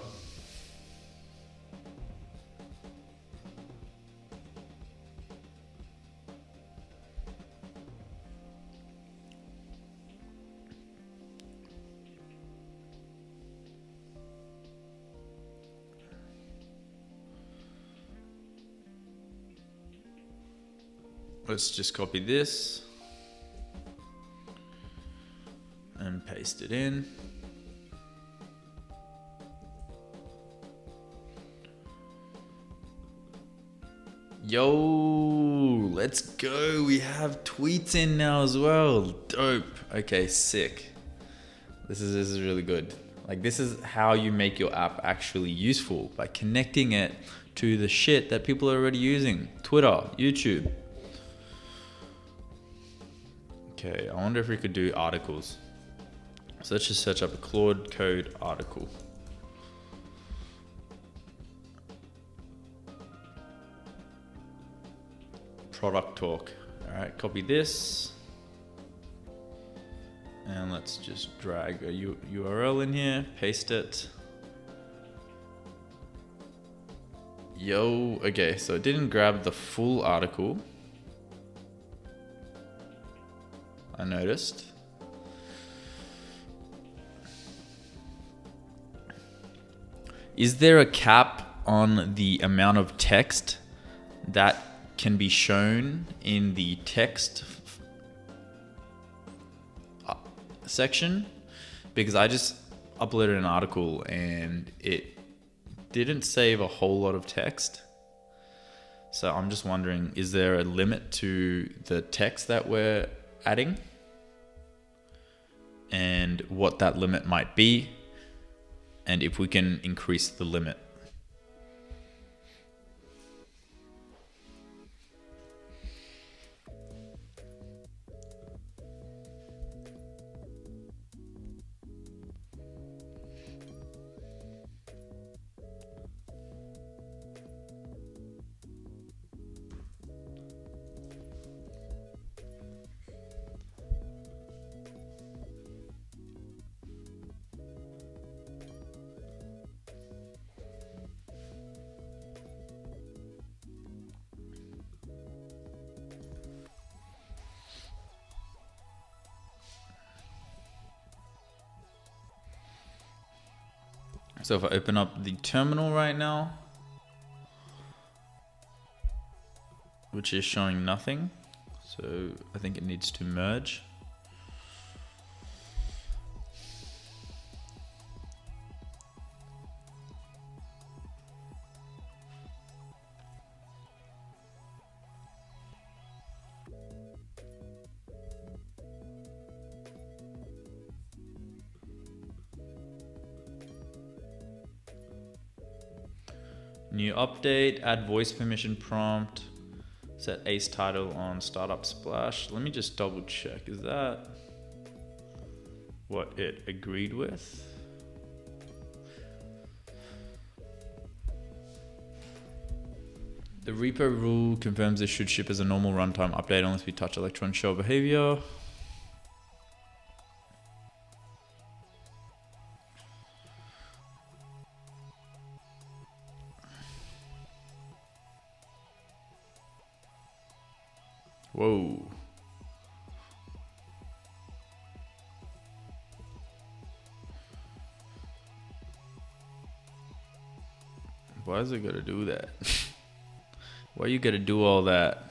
let's just copy this and paste it in. Yo, Let's go. We have tweets in now as well. Dope. Okay, sick. This is really good. Like, this is how you make your app actually useful, by connecting it to the shit that people are already using. Twitter, YouTube. Okay, I wonder if we could do articles. So let's just search up a Claude Code article. Product talk. All right, copy this. And let's just drag a URL in here, paste it. Yo, okay, so it didn't grab the full article. I noticed. Is there a cap on the amount of text that can be shown in the text section? Because I just uploaded an article and it didn't save a whole lot of text. So I'm just wondering, is there a limit to the text that we're adding? And what that limit might be, and if we can increase the limit. So if I open up the terminal right now, which is showing nothing, so I think it needs to merge. New update, add voice permission prompt, set ace title on startup splash. Let me just double check. Is that what it agreed with? The repo rule confirms this should ship as a normal runtime update unless we touch Electron shell behavior. Whoa. Why is it gonna do that? Why you gotta do all that?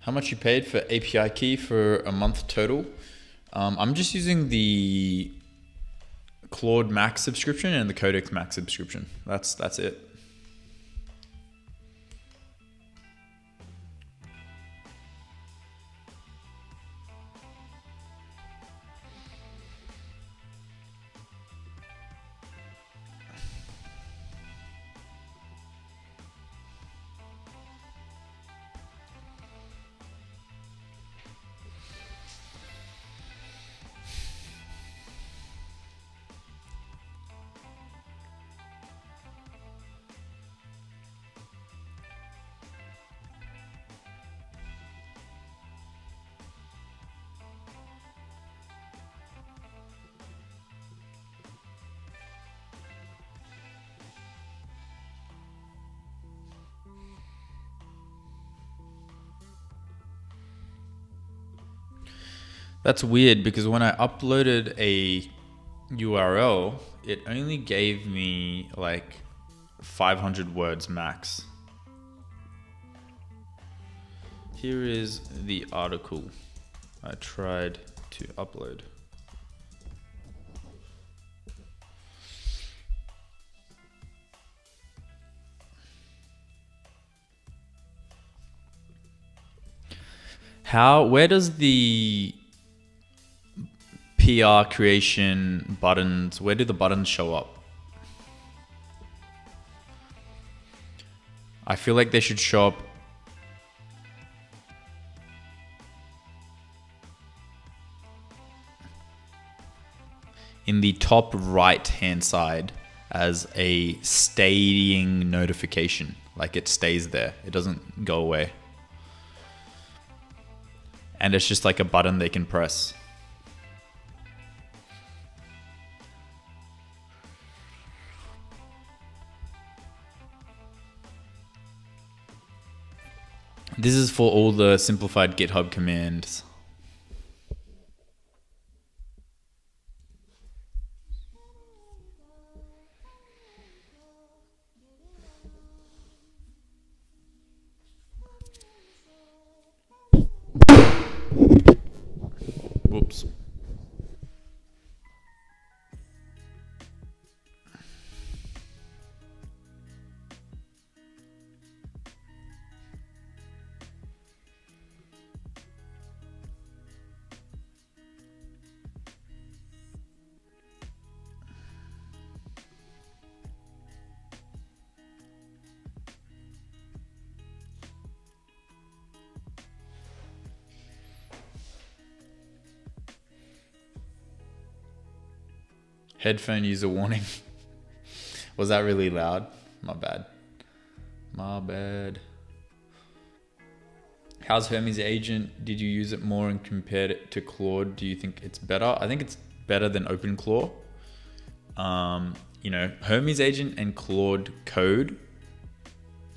How much you paid for API key for a month total? I'm just using the Claude Max subscription and the Codex Max subscription. That's it. That's weird because when I uploaded a URL, it only gave me like 500 words max. Here is the article I tried to upload. Where does the PR creation buttons, where do the buttons show up? I feel like they should show up in the top right hand side as a staying notification. Like it stays there, it doesn't go away. And it's just like a button they can press. This is for all the simplified GitHub commands. Whoops. Headphone user warning. Was that really loud? My bad. My bad. How's Hermes Agent? Did you use it more and compared it to Claude? Do you think it's better? I think it's better than OpenClaw. You know, Hermes Agent and Claude Code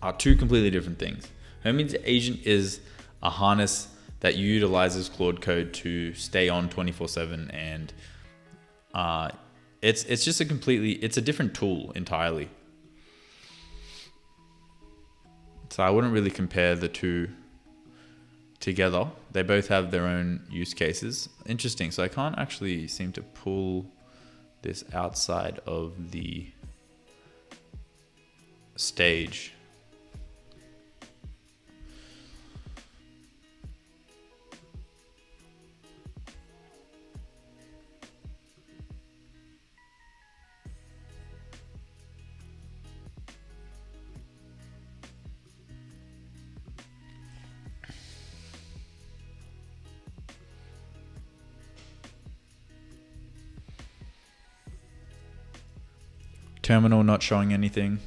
are two completely different things. Hermes Agent is a harness that utilizes Claude Code to stay on 24/7, and it's just it's a different tool entirely. So I wouldn't really compare the two together. They both have their own use cases. Interesting. So I can't actually seem to pull this outside of the stage. Terminal not showing anything.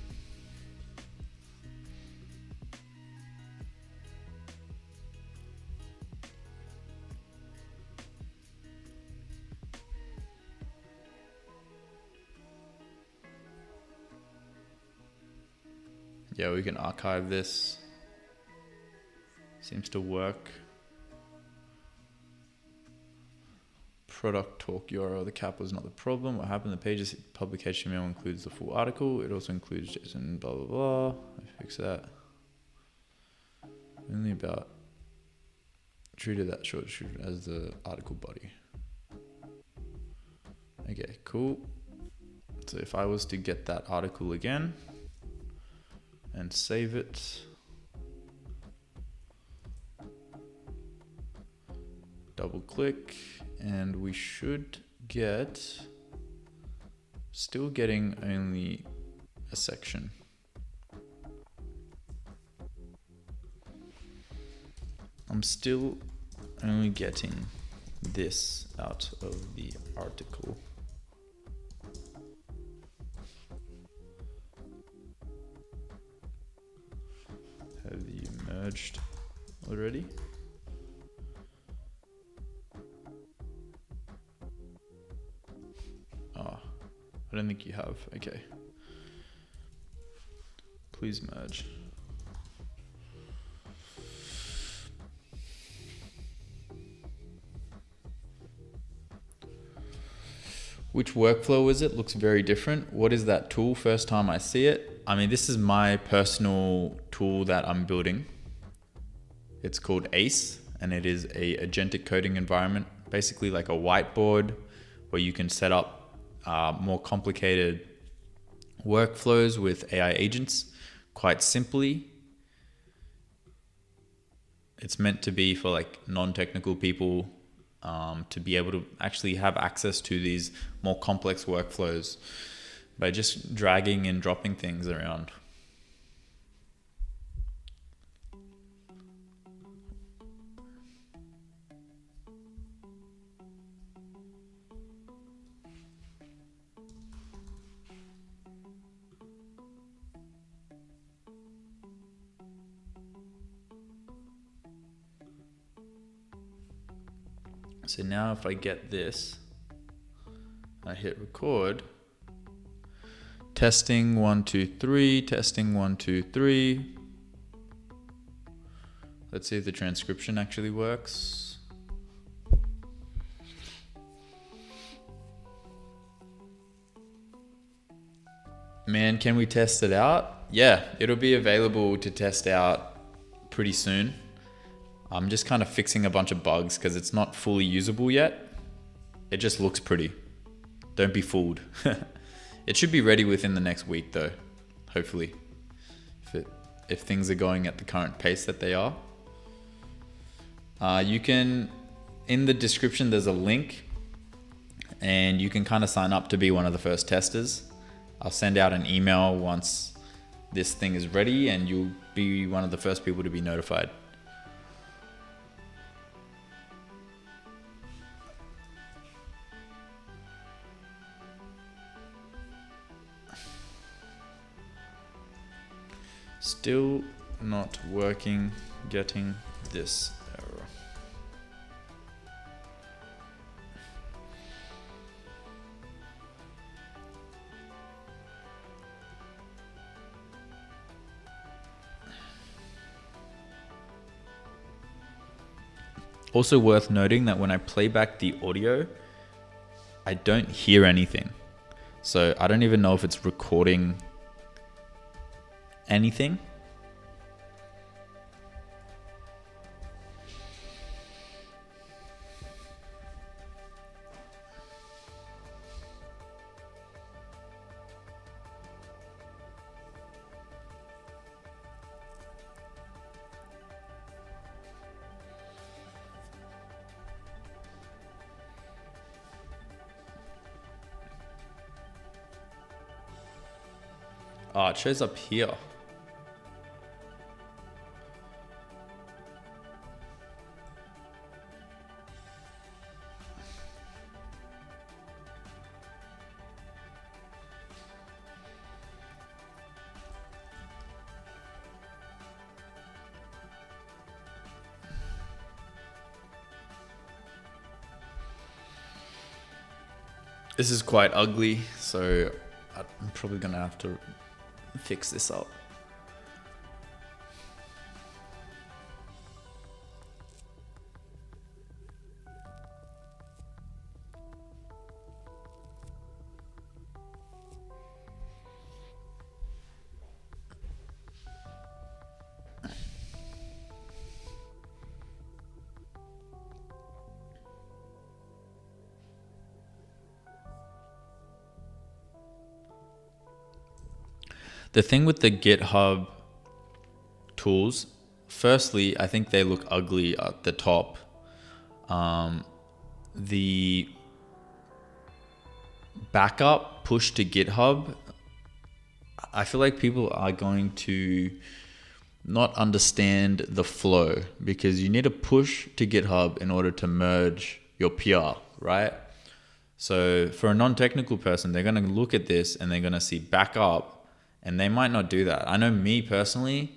Yeah, we can archive this. Seems to work. Product talk URL, the cap was not the problem. What happened? The page's publication email includes the full article. It also includes JSON, blah, blah, blah. I fix that. Only about treated that short as the article body. Okay, cool. So if I was to get that article again and save it, double click, and we should get, still getting only a section. I'm still only getting this out of the article. Have you merged already? I don't think you have. Okay. Please merge. Which workflow is it? Looks very different. What is that tool? First time I see it. I mean, this is my personal tool that I'm building. It's called ACE, and it is a agentic coding environment, basically like a whiteboard where you can set up more complicated workflows with AI agents quite simply. It's meant to be for like non-technical people to be able to actually have access to these more complex workflows by just dragging and dropping things around. So now if I get this, I hit record. Testing 1 2 3, testing 1 2 3. Let's see if the transcription actually works. Man, can we test it out? Yeah, it'll be available to test out pretty soon. I'm just kind of fixing a bunch of bugs because it's not fully usable yet. It just looks pretty. Don't be fooled. It should be ready within the next week though, hopefully, if things are going at the current pace that they are. You can, in the description there's a link and you can kind of sign up to be one of the first testers. I'll send out an email once this thing is ready and you'll be one of the first people to be notified. Still not working, getting this error. Also worth noting that when I play back the audio, I don't hear anything. So I don't even know if it's recording anything. Oh, it shows up here. This is quite ugly, so I'm probably gonna have to fix this up. The thing with the GitHub tools, firstly, I think they look ugly at the top. The backup push to GitHub, I feel like people are going to not understand the flow because you need to push to GitHub in order to merge your PR, right? So for a non-technical person, they're going to look at this and they're going to see backup. And they might not do that. I know me personally,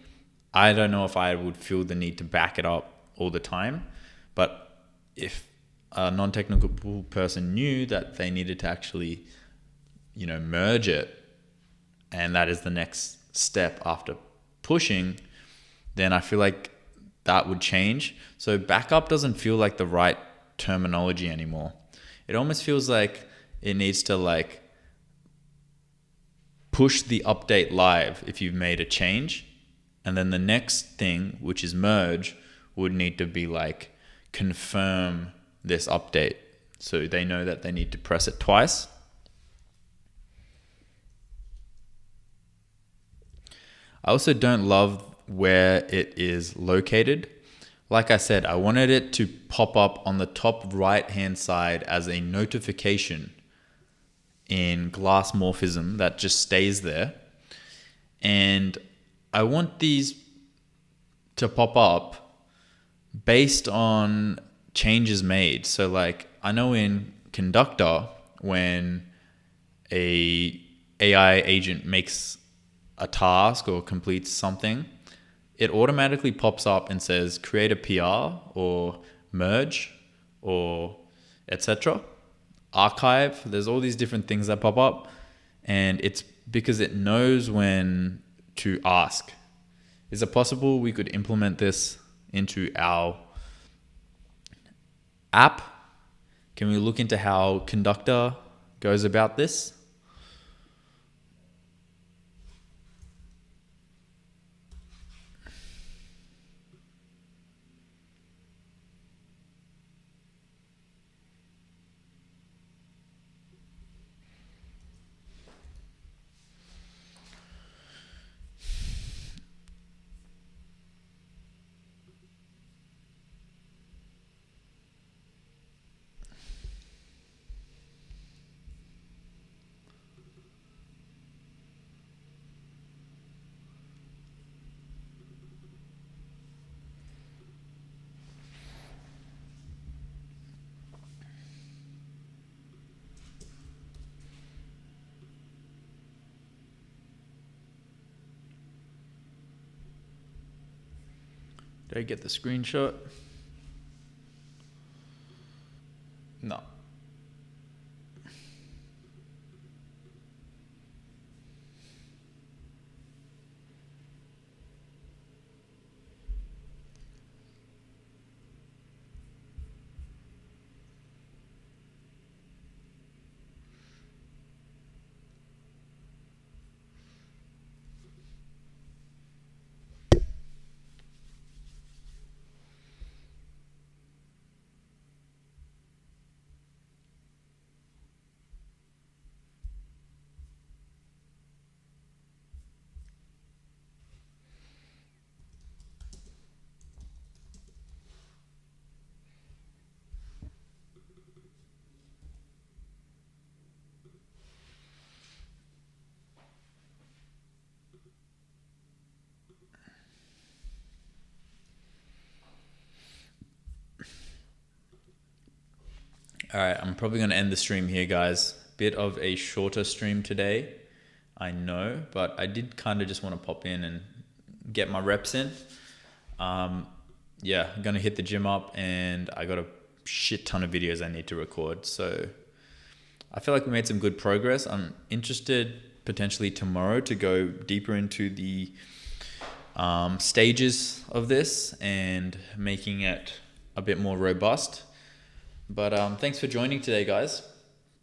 I don't know if I would feel the need to back it up all the time. But if a non-technical person knew that they needed to actually, merge it, and that is the next step after pushing, then I feel like that would change. So backup doesn't feel like the right terminology anymore. It almost feels like it needs to like push the update live if you've made a change. And then the next thing, which is merge, would need to be like confirm this update. So they know that they need to press it twice. I also don't love where it is located. Like I said, I wanted it to pop up on the top right-hand side as a notification in glass morphism that just stays there. And I want these to pop up based on changes made. So like I know in Conductor, when a AI agent makes a task or completes something, it automatically pops up and says create a PR or merge or etc. Archive. There's all these different things that pop up, and it's because it knows when to ask. Is it possible we could implement this into our app? Can we look into how Conductor goes about this? Did I get the screenshot? No. All right, I'm probably going to end the stream here, guys. Bit of a shorter stream today, I know, but I did kind of just want to pop in and get my reps in. Yeah, I'm going to hit the gym up, and I got a shit ton of videos I need to record. So I feel like we made some good progress. I'm interested potentially tomorrow to go deeper into the stages of this and making it a bit more robust. But thanks for joining today, guys.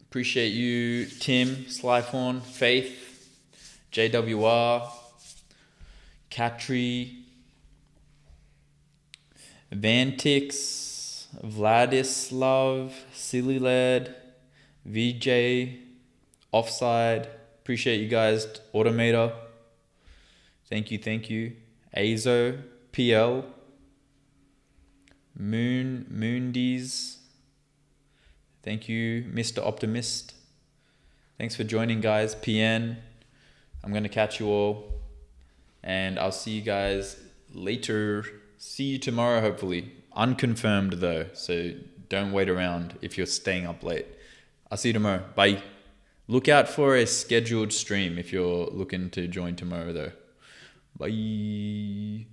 Appreciate you, Tim, Slythorn, Faith, JWR, Katri, Vantix, Vladislav, Silly VJ, Offside. Appreciate you guys. Automator. Thank you. Azo, PL, Moondies. Thank you, Mr. Optimist. Thanks for joining, guys. PN. I'm going to catch you all. And I'll see you guys later. See you tomorrow, hopefully. Unconfirmed, though. So don't wait around if you're staying up late. I'll see you tomorrow. Bye. Look out for a scheduled stream if you're looking to join tomorrow, though. Bye.